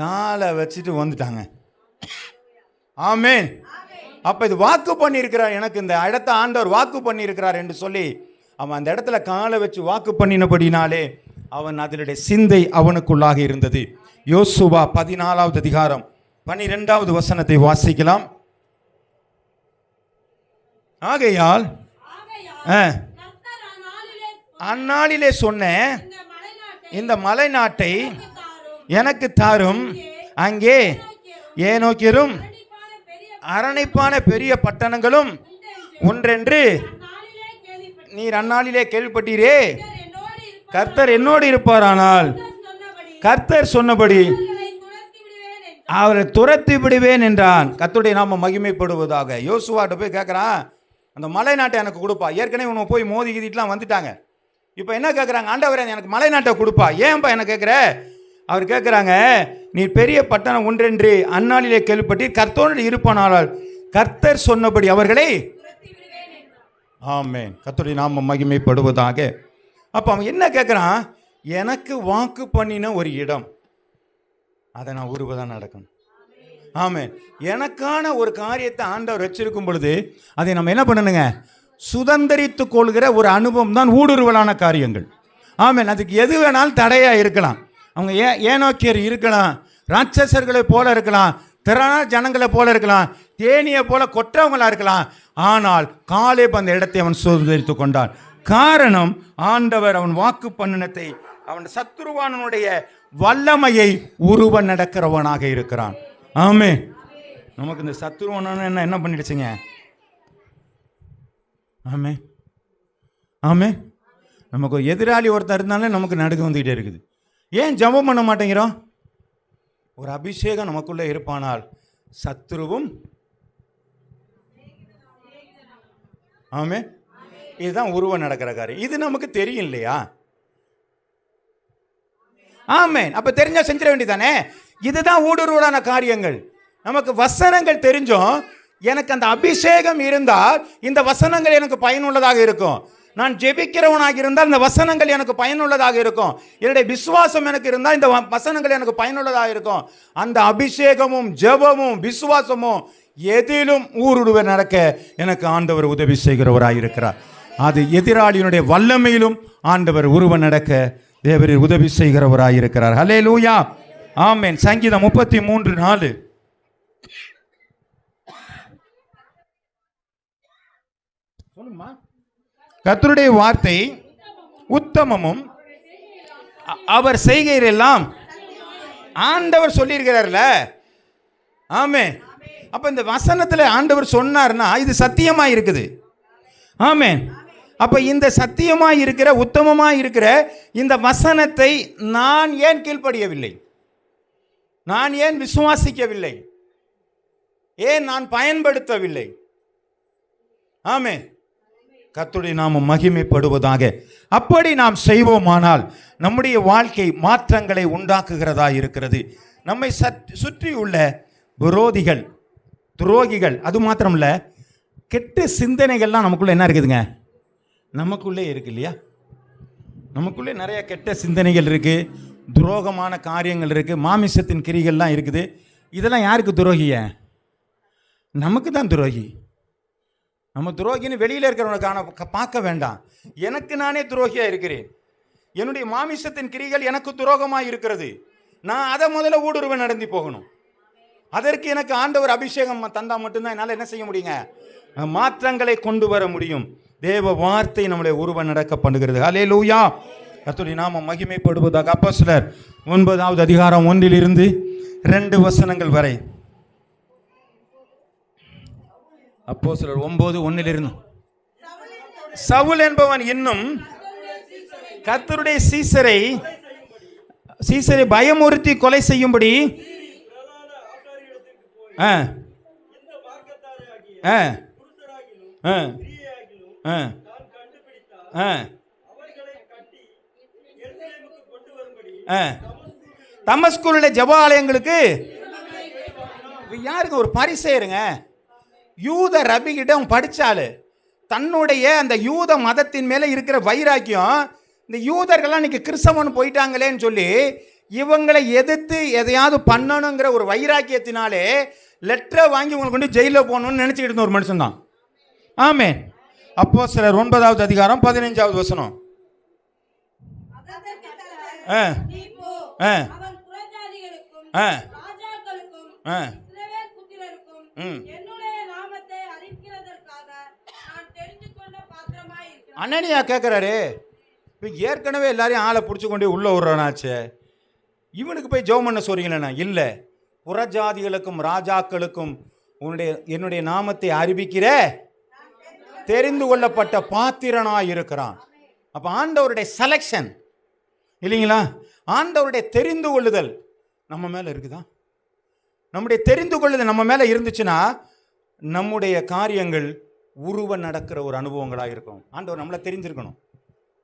S1: காலை வச்சுட்டு வந்துட்டாங்க. ஆமென். அப்ப இது வாக்கு பண்ணியிருக்கிறார், எனக்கு இந்த இடத்த ஆண்டவர் வாக்கு பண்ணியிருக்கிறார் என்று சொல்லி அவன் அந்த இடத்துல காலை வச்சு வாக்கு பண்ணினபடினாலே அவன் அதனுடைய சிந்தை அவனுக்குள்ளாக இருந்தது. யோசுவா 14வது அதிகாரம் 12வது வசனத்தை வாசிக்கலாம். ஆகையால் அந்நாளிலே சொன்ன இந்த மலைநாட்டை எனக்கு தாரும், அங்கே ஏனோக்கியரும் அரணைப்பான பெரிய பட்டணங்களும் ஒன்றென்று நீர் அந்நாளிலே கேள்விப்பட்டீரே. கர்த்தர் என்னோடு இருப்பாரானால் கர்த்தர் சொன்னபடி அவரை துரத்தி விடுவேன் என்றான். கர்த்தருடைய நாம மகிமைப்படுவதாக. யோசுவாட்ட போய் கேட்குறான், அந்த மலை நாட்டை எனக்கு கொடுப்பா. ஏற்கனவே உன்னை போய் மோதி கீதிட்டுலாம் வந்துட்டாங்க. இப்போ என்ன கேட்குறாங்க, ஆண்டவரே எனக்கு மலை நாட்டை கொடுப்பா. ஏன்பா என்ன கேட்குற? அவர் கேட்குறாங்க, நீ பெரிய பட்டணம் ஒன்றென்று அந்நாளிலே கேள்விப்பட்டு கர்த்தரோடு இருப்பானால் கர்த்தர் சொன்னபடி அவர்களை. ஆமென். கர்த்தருடைய நாம மகிமைப்படுவதாக. அப்போ அவன் என்ன கேட்குறான், எனக்கு வாக்கு பண்ணின ஒரு இடம், அதை நான் உருவதான் நடக்கணும். ஆமென். எனக்கான ஒரு காரியத்தை ஆண்டவர் வச்சிருக்கும் பொழுது அதை நம்ம என்ன பண்ணணுங்க, சுதந்திரித்து கொள்கிற ஒரு அனுபவம் தான் ஊடுருவலான காரியங்கள். ஆமென். அதுக்கு எது வேணாலும் தடையாக இருக்கலாம். அவங்க ஏனோக்கியர் இருக்கலாம், ராட்சசர்களை போல இருக்கலாம், திறன ஜனங்களை போல இருக்கலாம், தேனியை போல கொற்றவங்களா இருக்கலாம். ஆனால் காலேப் அந்த இடத்தை அவன் சுதந்திரித்து கொண்டான். காரணம், ஆண்டவர் அவன் வாக்கு பண்ணினத்தை, அவன் சத்துருவானுடைய வல்லமையை உருவ நடக்கிறவனாக இருக்கிறான். ஆமே. நமக்கு இந்த சத்துருவான என்ன பண்ணிடுச்சுங்க? ஆமே ஆமே. நமக்கு எதிராளி ஒருத்தர் இருந்தாலே நமக்கு நடுக்க வந்துகிட்டே இருக்குது. ஏன் ஜெபம் பண்ண மாட்டேங்கிறோம்? ஒரு அபிஷேகம் நமக்குள்ளே இருப்பானால் சத்துருவும். ஆமே. இதுதான் உருவம் நடக்கிற காரியம். இது நமக்கு தெரியும் இல்லையா? ஆமென். அப்ப தெரிஞ்சா செஞ்சிட வேண்டியதானே. இதுதான் ஊடுருவலான காரியங்கள். நமக்கு வசனங்கள் தெரிஞ்சும் எனக்கு அந்த அபிஷேகம் இருந்தால் இந்த வசனங்கள் எனக்கு பயனுள்ளதாக இருக்கும். நான் ஜெபிக்கிறவனாக இருந்தால் இந்த வசனங்கள் எனக்கு பயனுள்ளதாக இருக்கும். என்னுடைய விசுவாசம் எனக்கு இருந்தால் இந்த வசனங்கள் எனக்கு பயனுள்ளதாக இருக்கும். அந்த அபிஷேகமும் ஜெபமும் விசுவாசமும் எதிலும் ஊடுருவ நடக்க எனக்கு ஆண்டவர் உதவி செய்கிறவராக இருக்கிறார். அது எதிராளியினுடைய வல்லமையிலும் ஆண்டவர் உருவ நடக்க தேவரீர் உதவி செய்கிறவராக இருக்கிறார். ஹல்லேலூயா. ஆமென். சங்கீதம் 33:4. சொல்லுமா. கர்த்தருடைய வார்த்தை உத்தமமும் அவர் செய்கையெல்லாம் ஆண்டவர் சொல்லியிருக்கிறார்ல. ஆமென். அப்ப இந்த வசனத்துல ஆண்டவர் சொன்னார்னா இது சத்தியமா இருக்குது. ஆமென். அப்ப இந்த சத்தியமாய் இருக்கிற உத்தமமாய் இருக்கிற இந்த வசனத்தை நான் ஏன் கீழ்ப்படியவில்லை? நான் ஏன் விசுவாசிக்கவில்லை? ஏன் நான் பயன்படுத்தவில்லை? ஆமென். கர்த்தருடைய நாமம் மகிமைப்படுவதாக. அப்படி நாம் செய்வோமானால் நம்முடைய வாழ்க்கை மாற்றங்களை உண்டாக்குகிறதா இருக்கிறது. நம்மை சுற்றியுள்ள விரோதிகள், துரோகிகள், அது மாத்திரமல்ல கெட்ட சிந்தனைகள்லாம் நமக்குள்ள என்ன இருக்குதுங்க? நமக்குள்ளே இருக்கு இல்லையா? நமக்குள்ளே நிறைய கெட்ட சிந்தனைகள் இருக்கு, துரோகமான காரியங்கள் இருக்கு, மாமிசத்தின் கிரிகள்லாம் இருக்குது. இதெல்லாம் யாருக்கு துரோகிய? நமக்கு தான் துரோகி. நம்ம துரோகின்னு வெளியில் இருக்கிறவனுக்கான பார்க்க வேண்டாம். எனக்கு நானே துரோகியா இருக்கிறேன். என்னுடைய மாமிசத்தின் கிரிகள் எனக்கு துரோகமாக இருக்கிறது. நான் அதை முதல்ல ஊடுருவ நடந்து போகணும். அதற்கு எனக்கு ஆண்டவர் அபிஷேகம் தந்தா மட்டும்தான் என்னால் என்ன செய்ய முடியுங்க? மாற்றங்களை கொண்டு வர முடியும். தேவ வார்த்தை நம்முடைய உருவ நடக்க பண்ணுகிறது. ஹல்லேலூயா. கர்த்தருடைய நாமம் மகிமைப்படுவதாக. அப்போஸ்தலர் 9வது அதிகாரம் 1 to 2 வசனங்கள் வரை. அப்போஸ்தலர் 9:1. சவுல் என்பவன் இன்னும் கர்த்தருடைய சீசரை பயமுறுத்தி கொலை செய்யும்படி தமஸ்குள்ள ஜெப ஆலயங்களுக்கு யாருங்க? ஒரு பரிசேயருங்க, யூத ரபிகிட்ட அவன் படிச்சாலு. தன்னுடைய அந்த யூத மதத்தின் மேல இருக்கிற வைராக்கியம், இந்த யூதர்கள்லாம் இன்னைக்கு கிறிஸ்தவன் போயிட்டாங்களேன்னு சொல்லி இவங்களை எதிர்த்து எதையாவது பண்ணணுங்கிற ஒரு வைராக்கியத்தினாலே லெட்டரை வாங்கி உங்களுக்கு கொண்டு ஜெயிலில் போகணும்னு நினைச்சுக்கிட்டு இருந்த ஒரு மனுஷன் தான். ஆமென். அப்போஸ்தலர் 9வது அதிகாரம் 15வது வசனம். அனனியா கேட்கிறாரு, இப்போ ஏற்கனவே எல்லாரையும் ஆளை பிடிச்சி கொண்டே உள்ள விடுறானாச்சே, இவனுக்கு போய் ஜெபம் பண்ண சொல்றீங்களா? இல்லை, புறஜாதிகளுக்கும் ராஜாக்களுக்கும் என்னுடைய நாமத்தை அறிவிக்கிற தெரிந்து கொள்ளப்பட்ட பாத்திரனாய் இருக்கிறான். அப்ப ஆண்டவருடைய செலக்ஷன் இல்லைங்களா, ஆண்டவருடைய தெரிந்து கொள்ளுதல் நம்ம மேல இருக்குதா? நம்முடைய தெரிந்து கொள்ளுதல் நம்ம மேல இருந்துச்சுன்னா நம்முடைய காரியங்கள் உருவ நடக்கிற ஒரு அனுபவங்களாக இருக்கும். ஆண்டவர் நம்மளை தெரிஞ்சிருக்கணும்.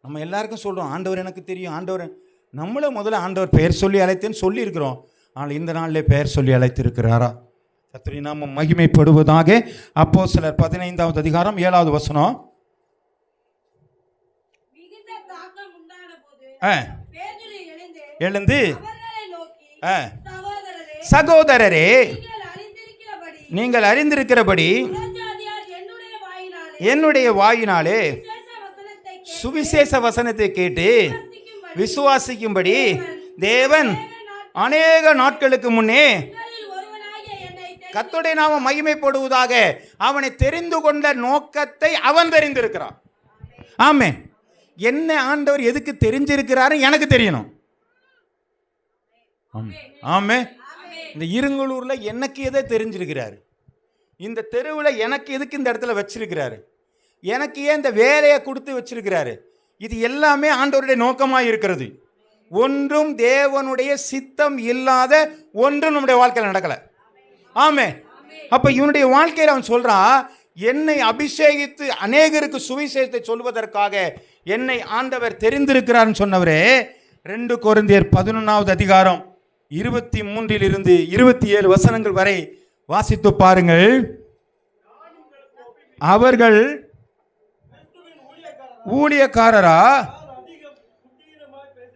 S1: நம்ம எல்லாருக்கும் சொல்றோம் ஆண்டவர் எனக்கு தெரியும், ஆண்டவர் நம்மள முதல்ல ஆண்டவர் பெயர் சொல்லி அழைத்தேன்னு சொல்லி இருக்கிறோம். ஆனால் இந்த நாளிலே பெயர் சொல்லி அழைத்திருக்கிறாரா? கர்த்தருடைய நாமம் மகிமைப்படுவதாக. அப்போஸ்தலர் 15வது அதிகாரம் 7வது வசனம்.
S2: மிகுந்த தாக்கம் உண்டான போது பேதுரு
S1: எழுந்து
S2: அவர்களை நோக்கி,
S1: சகோதரரே,
S2: நீங்கள் அறிந்திருக்கிறபடி புறஜாதியார்
S1: என்னுடைய வாயினாலே சுவிசேஷ வசனத்தை கேட்டு விசுவாசிக்கும்படி தேவன் அநேக நாட்களுக்கு முன்னே கர்த்தருடைய நாமம் மகிமைப்படுவதாக அவனை தெரிந்து கொண்ட நோக்கத்தை அவன் தெரிந்திருக்கிறான். ஆமென். என்ன ஆண்டவர் எதுக்கு தெரிஞ்சிருக்கிறாரு எனக்கு தெரியணும். ஆமென். இந்த இருங்கலூர்ல எனக்கு எதை தெரிஞ்சிருக்கிறாரு, இந்த தெருவில் எனக்கு எதுக்கு இந்த இடத்துல வச்சிருக்கிறாரு, எனக்கு ஏன் இந்த வேலையை கொடுத்து வச்சிருக்கிறாரு, இது எல்லாமே ஆண்டவருடைய நோக்கமாக இருக்கிறது. ஒன்றும் தேவனுடைய சித்தம் இல்லாத ஒன்றும் நம்முடைய வாழ்க்கையில் நடக்கலை. ஆமே. அப்ப இவனுடைய வாழ்க்கையில் அவன் சொல்றான், என்னை அபிஷேகித்து அநேகருக்கு சுவிசேஷத்தை சொல்வதற்காக என்னை ஆண்டவர் தெரிந்திருக்கிறார் சொன்னவரே. 2 கொரிந்தியர் 11வது அதிகாரம் 23 27 வசனங்கள் வரை வாசித்து பாருங்கள். அவர்கள் ஊழியக்காரரா?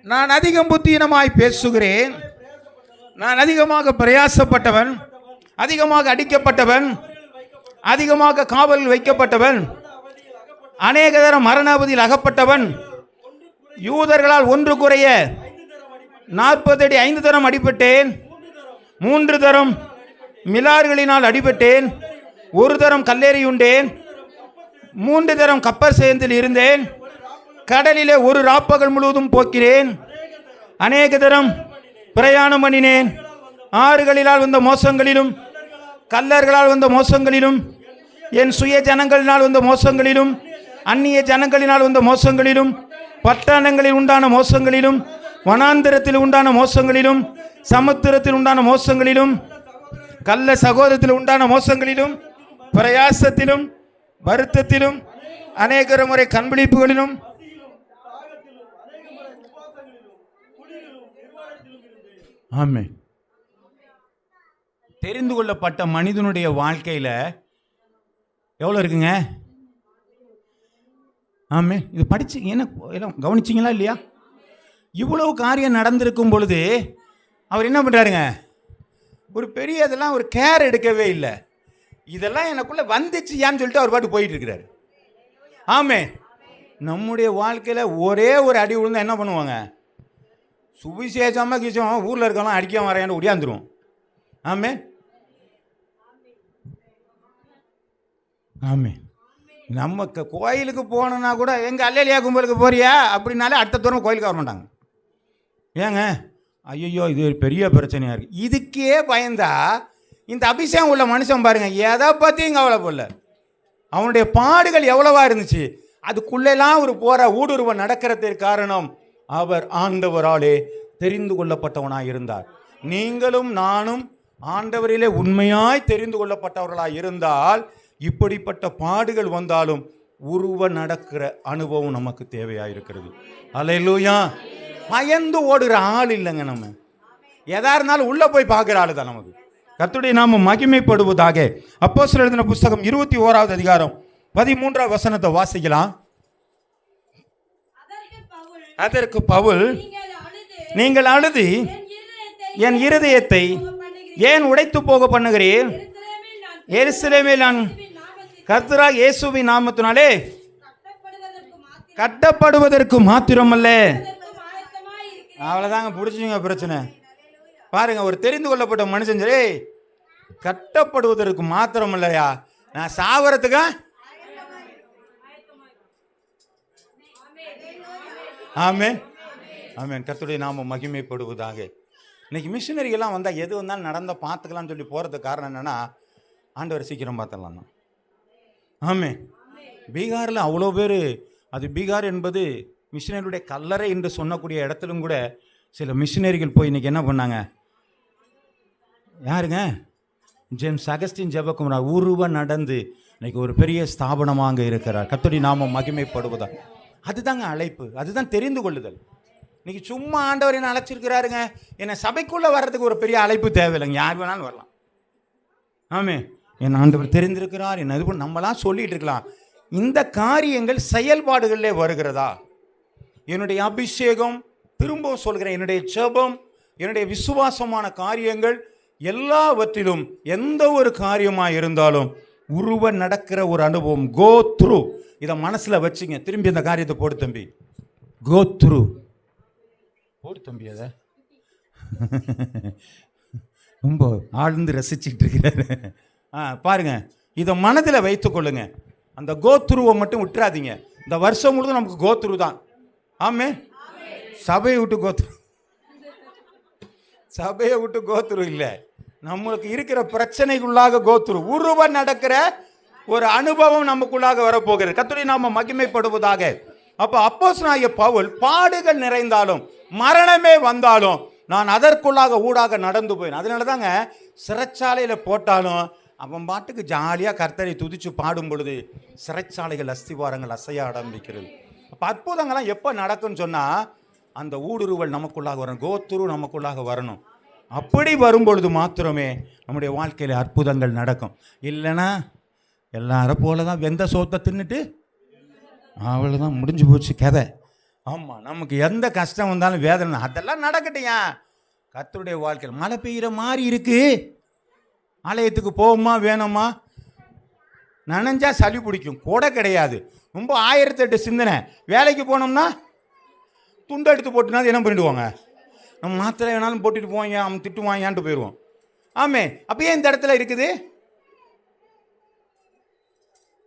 S1: நான் அதிகம் புத்தீனமாய் பேசுகிறேன், நான் அதிகமாக பிரயாசப்பட்டவன், அதிகமாக அடிக்கப்பட்டவன், அதிகமாக காவலில் வைக்கப்பட்டவன், அநேக தரம் மரண அவதியில் அகப்பட்டவன், யூதர்களால் ஒன்று குறைய 40 அடி 5 தரம் அடிபட்டேன், 3 தரம் மிலார்களினால் அடிபட்டேன், 1 தரம் கல்லேறியுண்டேன், 3 தரம் கப்பர் சேர்ந்தில் இருந்தேன், கடலிலே ஒரு ராப்பகல் முழுவதும் போக்கிறேன், அநேக தரம் பிரயாணம் பண்ணினேன், ஆறுகளினால் வந்த மோசங்களிலும் கல்லர்களால் வந்த மோசங்களிலும் என் சுய ஜனங்களினால் வந்த மோசங்களிலும் அந்நிய ஜனங்களினால் வந்த மோசங்களிலும் பட்டணங்களில் உண்டான மோசங்களிலும் வனாந்திரத்தில் உண்டான மோசங்களிலும் சமுத்திரத்தில் உண்டான மோசங்களிலும் கள்ள சகோதரத்தில் உண்டான மோசங்களிலும் பிரயாசத்திலும் வருத்தத்திலும் அநேக முறை கண்பிடிப்புகளிலும் ஆமே. தெரிந்து கொள்ளப்பட்ட மனிதனுடைய வாழ்க்கையில் எவ்வளோ இருக்குங்க? ஆமே. இது படிச்சு என்ன கவனிச்சிங்களா இல்லையா? இவ்வளவு காரியம் நடந்திருக்கும் பொழுது அவர் என்ன பண்ணுறாருங்க, ஒரு பெரிய இதெல்லாம் ஒரு கேர் எடுக்கவே இல்லை. இதெல்லாம் எனக்குள்ளே வந்துச்சுயான்னு சொல்லிட்டு அவர் பாட்டு போயிட்டு இருக்கிறாரு. ஆமே. நம்முடைய வாழ்க்கையில் ஒரே ஒரு அடி விழுந்தா என்ன பண்ணுவாங்க? சுவிசேஷமாக கிசம் ஊரில் இருக்கலாம் அடிக்க வரையான்னு ஒடியாந்துருவோம். ஆமே. ஆமே. நம்ம கோயிலுக்கு போகணுன்னா கூட எங்கள் அல்லேலியா கும்பலுக்கு போறியா அப்படின்னாலே அடுத்த தூரம் கோயிலுக்கு வர மாட்டாங்க. ஏங்க, ஐயோ இது ஒரு பெரிய பிரச்சனையாக இருக்குது. இதுக்கே பயந்தா இந்த அபிஷேகம் உள்ள மனுஷன் பாருங்க, எதை பற்றியும் கவலைப்படல. அவனுடைய பாடுகள் எவ்வளவா இருந்துச்சு, அதுக்குள்ளெல்லாம் ஒரு போற ஊடுருவ நடக்கிறதுக்கு காரணம் அவர் ஆண்டவராலே தெரிந்து கொள்ளப்பட்டவனாய் இருந்தார். நீங்களும் நானும் ஆண்டவரிலே உண்மையாய் தெரிந்து கொள்ளப்பட்டவர்களாய் இருந்தால் இப்படிப்பட்ட பாடுகள் வந்தாலும் உருவ நடக்கிற அனுபவம் நமக்கு தேவையாயிருக்கிறது. அல்லேலூயா. பயந்து ஓடுற ஆள் இல்லைங்க. நம்ம எதா இருந்தாலும் உள்ள போய் பார்க்குற ஆளு தான் நமக்கு. கர்த்தருடைய நாமம் மகிமைப்படுவதாக. அப்போஸ்தலர் எழுதின புஸ்தகம் 21வது அதிகாரம் 13வது வசனத்தை வாசிக்கலாம். அதற்கு பவுல், நீங்கள் அழுது என் இருதயத்தை ஏன் உடைத்து போக பண்ணுகிறீர்? எருசலேமில் நான் கர்த்தராகிய இயேசுவின் நாமத்தினாலே கட்டப்படுவதற்கு மாத்திரமல்ல. அவ்வளோதாங்க, பிடிச்சிங்க பிரச்சனை. பாருங்க, ஒரு தெரிந்து கொள்ளப்பட்ட மனுஷன் சரி கட்டப்படுவதற்கு மாத்திரம் இல்லையா, நான் சாவறதுக்கா? ஆமென். ஆமென். கர்த்தருடைய நாமம் மகிமைப்படுவதாக. இன்னைக்கு மிஷினரிகள்லாம் வந்தால் எது வந்தாலும் நடந்த பார்த்துக்கலாம்னு சொல்லி போகிறதுக்கு காரணம் என்னென்னா, ஆண்டவர் சீக்கிரம் பார்த்துடலாம் தான். ஆமே. பீகாரில் அவ்வளோ பேர், அது பீகார் என்பது மிஷினரியுடைய கல்லறை என்று சொன்னக்கூடிய இடத்திலும் கூட சில மிஷினரிகள் போய் இன்றைக்கி என்ன பண்ணாங்க? யாருங்க? ஜேம்ஸ் அகஸ்டின் ஜெபக்குமார் உருவ நடந்து இன்னைக்கு ஒரு பெரிய ஸ்தாபனமாக அங்கே இருக்கிறார். கர்த்தருடைய நாமம் மகிமைப்படுவதா. அதுதாங்க அழைப்பு, அதுதான் தெரிந்து கொள்ளுதல். இன்னைக்கு சும்மா ஆண்டவர் என்ன அழைச்சிருக்கிறாருங்க, என்னை சபைக்குள்ளே வர்றதுக்கு ஒரு பெரிய அழைப்பு தேவையில்லைங்க, யார் வேணாலும் வரலாம். ஆமே. என் ஆண்டவர் தெரிந்திருக்கிறார், என்ன இது நம்மளாம் சொல்லிட்டு இருக்கலாம். இந்த காரியங்கள் செயல்பாடுகளிலே வருகிறதா? என்னுடைய அபிஷேகம், திரும்பவும் சொல்கிறேன், என்னுடைய ஜெபம், என்னுடைய விசுவாசமான காரியங்கள் எல்லாவற்றிலும் எந்த ஒரு காரியமாக இருந்தாலும் உருவ நடக்கிற ஒரு அனுபவம். Go through. இதை மனசில் வச்சுங்க. திரும்பி இந்த காரியத்தை போடு தம்பி. கோ த்ரூ போடு தம்பி. அதை ரொம்ப ஆழ்ந்து ரசிச்சுட்டு இருக்கிறாரு. பாருங்க, இதை மனதில் வைத்து கொள்ளுங்க. அந்த கோத்ருவை மட்டும் விட்டுறாதீங்க. இந்த வருஷம் முழுதும் நமக்கு கோத்ரு தான். ஆமே. சபையை விட்டு கோத்ரு, சபையை விட்டு கோத்ரு இல்லை, நம்மளுக்கு இருக்கிற பிரச்சனைக்குள்ளாக கோத்ரு, உருவ நடக்கிற ஒரு அனுபவம் நமக்குள்ளாக வரப்போகிறது. கர்த்தருடைய நாமம் மகிமைப்படுவதாக. அப்போ அப்போஸ்தலனாகிய பவுல் பாடுகள் நிறைந்தாலும் மரணமே வந்தாலும் நான் அதற்குள்ளாக ஊடாக நடந்து போயினேன். அதனால தாங்க சிறைச்சாலையில் போட்டாலும் அவன் பாட்டுக்கு ஜாலியாக கர்த்தரை துதிச்சு பாடும் பொழுது சிறைச்சாலைகள் அஸ்திவாரங்கள் அசைய ஆரம்பிக்கிறது. அப்போ அற்புதங்கள்லாம் எப்போ நடக்கும்னு சொன்னால் அந்த ஊடுருவல் நமக்குள்ளாக வரணும், கோத்துரு நமக்குள்ளாக வரணும். அப்படி வரும்பொழுது மாத்திரமே நம்முடைய வாழ்க்கையில் அற்புதங்கள் நடக்கும். இல்லைன்னா எல்லாரும் போல தான் வெந்த சோத்தை தின்னுட்டு அவ்வளோதான், முடிஞ்சு போச்சு கதை. ஆமாம், நமக்கு எந்த கஷ்டம் வந்தாலும் வேதனை அதெல்லாம் நடக்கட்டையா. கர்த்தருடைய வாழ்க்கையில் மழை பெய்கிற மாதிரி இருக்கு, ஆலயத்துக்கு போவோமா வேணுமா, நனைஞ்சா சளி பிடிக்கும், கூட கிடையாது, ரொம்ப 1008 சிந்தனை. வேலைக்கு போனோம்னா துண்டை எடுத்து போட்டுனா என்ன பண்ணிடுவாங்க, நம்ம மாத்திரை வேணாலும் போட்டுட்டு போவாங்க, அவன் திட்டுவாங்கன்ட்டு போயிடுவோம். ஆமே. அப்போ ஏன் இந்த இடத்துல இருக்குது?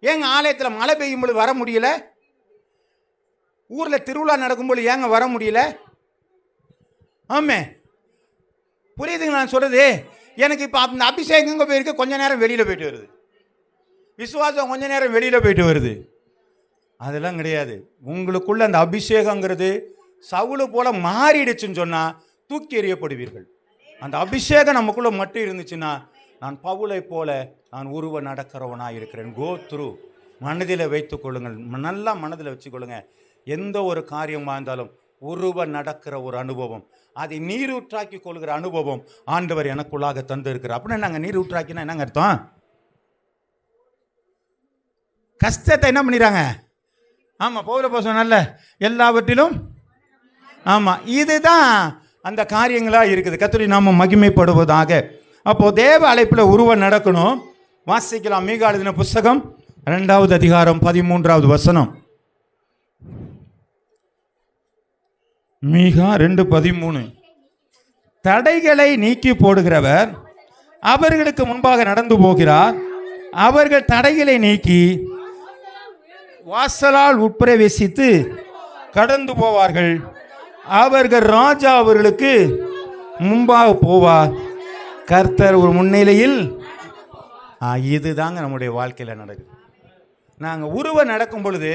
S1: ஏங்க ஆலயத்தில் மழை பெய்யும் பொழுது வர முடியல? ஊரில் திருவிழா நடக்கும்போது ஏங்க வர முடியல? ஆமே, புரியுதுங்க நான் சொல்கிறது? எனக்கு இப்போ அந்த அபிஷேகம் போயிருக்கு, கொஞ்ச நேரம் வெளியில் போயிட்டு வருது, விசுவாசம் கொஞ்ச நேரம் வெளியில் போயிட்டு வருது. அதெல்லாம் கிடையாது. உங்களுக்குள்ள அந்த அபிஷேகங்கிறது சவுளு போல மாறிடுச்சுன்னு சொன்னால் தூக்கி எறியப்படுவீர்கள். அந்த அபிஷேகம் நமக்குள்ளே மட்டும் இருந்துச்சுன்னா நான் பவுலை போல நான் உருவ நடக்கிறவனாக இருக்கிறேன். Go through. மனதில் வைத்து கொள்ளுங்கள், நல்லா மனதில் வச்சுக்கொள்ளுங்க. எந்த ஒரு காரியமாக இருந்தாலும் உருவ நடக்கிற ஒரு அனுபவம், அதை நீரூற்றாக்கி கொள்கிற அனுபவம் ஆண்டவர் எனக்குள்ளாக தந்து இருக்கிறார். அப்படின்னா நாங்கள் நீரூற்றாக்கினா என்னங்க அர்த்தம்? கஷ்டத்தை என்ன பண்ணிடுறாங்க? ஆமாம், பவுல போசனல்ல எல்லாவற்றிலும். ஆமாம், இதுதான் அந்த காரியங்களாக இருக்குது. கர்த்தருடைய நாமம் மகிமைப்படுவதாக. அப்போது தேவ அழைப்பில் உருவம் நடக்கணும். வாசிக்கலாம். மீகா எழுதின புஸ்தகம் 2வது அதிகாரம் 13வது வசனம். மீகா 2:13. தடைகளை நீக்கி போடுகிறவர் அவர்களுக்கு முன்பாக நடந்து போகிறார். அவர்கள் தடைகளை நீக்கி வாசலால் உட்பிரவேசித்து கடந்து போவார்கள். அவர்கள் ராஜா அவர்களுக்கு முன்பாக போவார். கர்த்தர் ஒரு முன்னிலையில். இதுதாங்க நம்முடைய வாழ்க்கையில் நடக்குது. நாங்கள் உருவ நடக்கும் பொழுது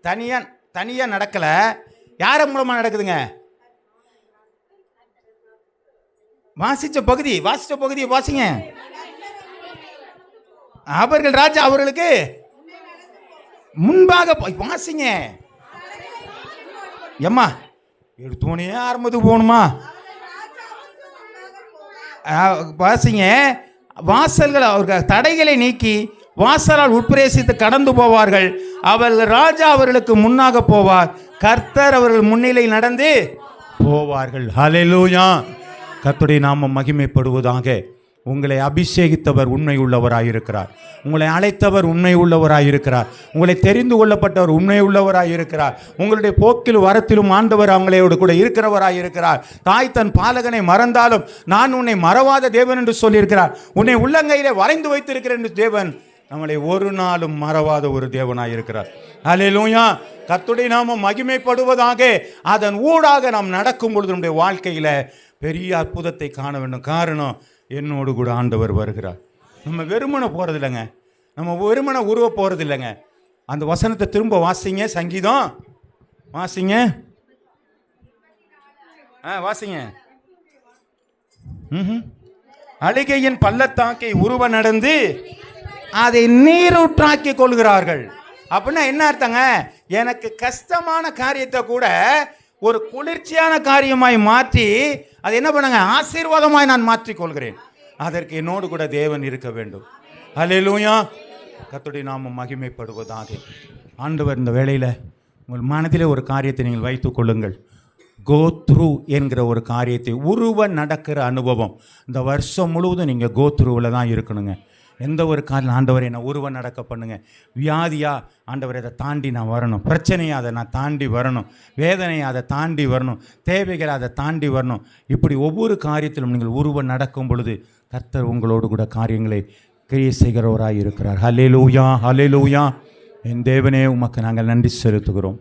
S1: தனியாக நடக்கலை, யார் மூலமாக நடக்குதுங்க? வாசித்த பகுதியை வாசிங்க. அவர்கள் ராஜா அவர்களுக்கு முன்பாக வாசிங்க. எம்மா எடுத்தோனே ஆரம்பத்துக்கு போகணுமா? வாசிங்க. வாசல்கள் அவர்கள் தடைகளை நீக்கி வாசலால் உட்பிரவேசித்து கடந்து போவார்கள். அவர்கள் ராஜா அவர்களுக்கு முன்னாக போவார். கர்த்தர் அவர்கள் முன்னிலையில் நடந்து போவார்கள். ஹல்லேலூயா. கர்த்தருடைய நாமம் மகிமைப்படுவதாக. உங்களை அபிஷேகித்தவர் உண்மை உள்ளவராயிருக்கிறார். உங்களை அழைத்தவர் உண்மை உள்ளவராயிருக்கிறார். உங்களை தெரிந்து கொள்ளப்பட்டவர் உண்மை உள்ளவராயிருக்கிறார். உங்களுடைய போக்கில் வரத்திலும் ஆண்டவர் அவங்களோடு கூட இருக்கிறவராயிருக்கிறார். தாய் தன் பாலகனை மறந்தாலும் நான் உன்னை மறவாத தேவன் என்று சொல்லியிருக்கிறார். உன்னை உள்ளங்கையிலே வரைந்து வைத்திருக்கிறேன் என்று தேவன் நம்மளை ஒரு நாளும் மறவாத ஒரு தேவனாயிருக்கிறார். ஹல்லேலூயா. கர்த்தருடைய நாமம் மகிமைப்படுவதாக. அதன் ஊடாக நாம் நடக்கும் பொழுது நம்முடைய வாழ்க்கையில் பெரிய அற்புதத்தை காண வேண்டும். காரணம், என்னோடு கூட ஆண்டவர் வருகிறார். நம்ம வெறுமனை போகிறது இல்லைங்க, நம்ம வெறுமனை உருவ போகிறது இல்லைங்க. அந்த வசனத்தை திரும்ப வாசிங்க, சங்கீதம் வாசிங்க, வாசிங்க. அழுகையின் பள்ளத்தாக்கை உருவ நடந்து அதை நீரூற்றாக்கி கொள்கிறார்கள். அப்படின்னா என்ன அர்த்தங்க? எனக்கு கஷ்டமான காரியத்தை கூட ஒரு குளிர்ச்சியான காரியமாய் மாற்றி அது என்ன பண்ணுங்க, ஆசீர்வாதமாய் நான் மாற்றிக் கொள்கிறேன். அதற்கு என்னோடு கூட தேவன் இருக்க வேண்டும். அல்லேலூயா. கர்த்தருடைய நாமம் மகிமைப்படுவதாக. ஆண்டவர் இந்த வேளையில் உங்கள் மனதிலே ஒரு காரியத்தை நீங்கள் வைத்துக் கொள்ளுங்கள். கோ த்ரூ என்கிற ஒரு காரியத்தை, உருவ நடக்கிற அனுபவம். இந்த வருஷம் முழுவதும் நீங்கள் கோ த்ரூவில் தான் இருக்கணுங்க. எந்த ஒரு காரியம், ஆண்டவரை என்னை உருவ நடக்க பண்ணுங்க. வியாதியா, ஆண்டவரை அதை தாண்டி நான் வரணும். பிரச்சனையை அதை நான் தாண்டி வரணும். வேதனையை அதை தாண்டி வரணும். தேவைகளை அதை தாண்டி வரணும். இப்படி ஒவ்வொரு காரியத்திலும் நீங்கள் உருவ நடக்கும் பொழுது கர்த்தர் உங்களோடு கூட காரியங்களை கிரியை செய்கிறவராய் இருக்கிறார். ஹல்லேலூயா, ஹல்லேலூயா. என் தேவனே, உமக்கு நாங்கள் நன்றி செலுத்துகிறோம்.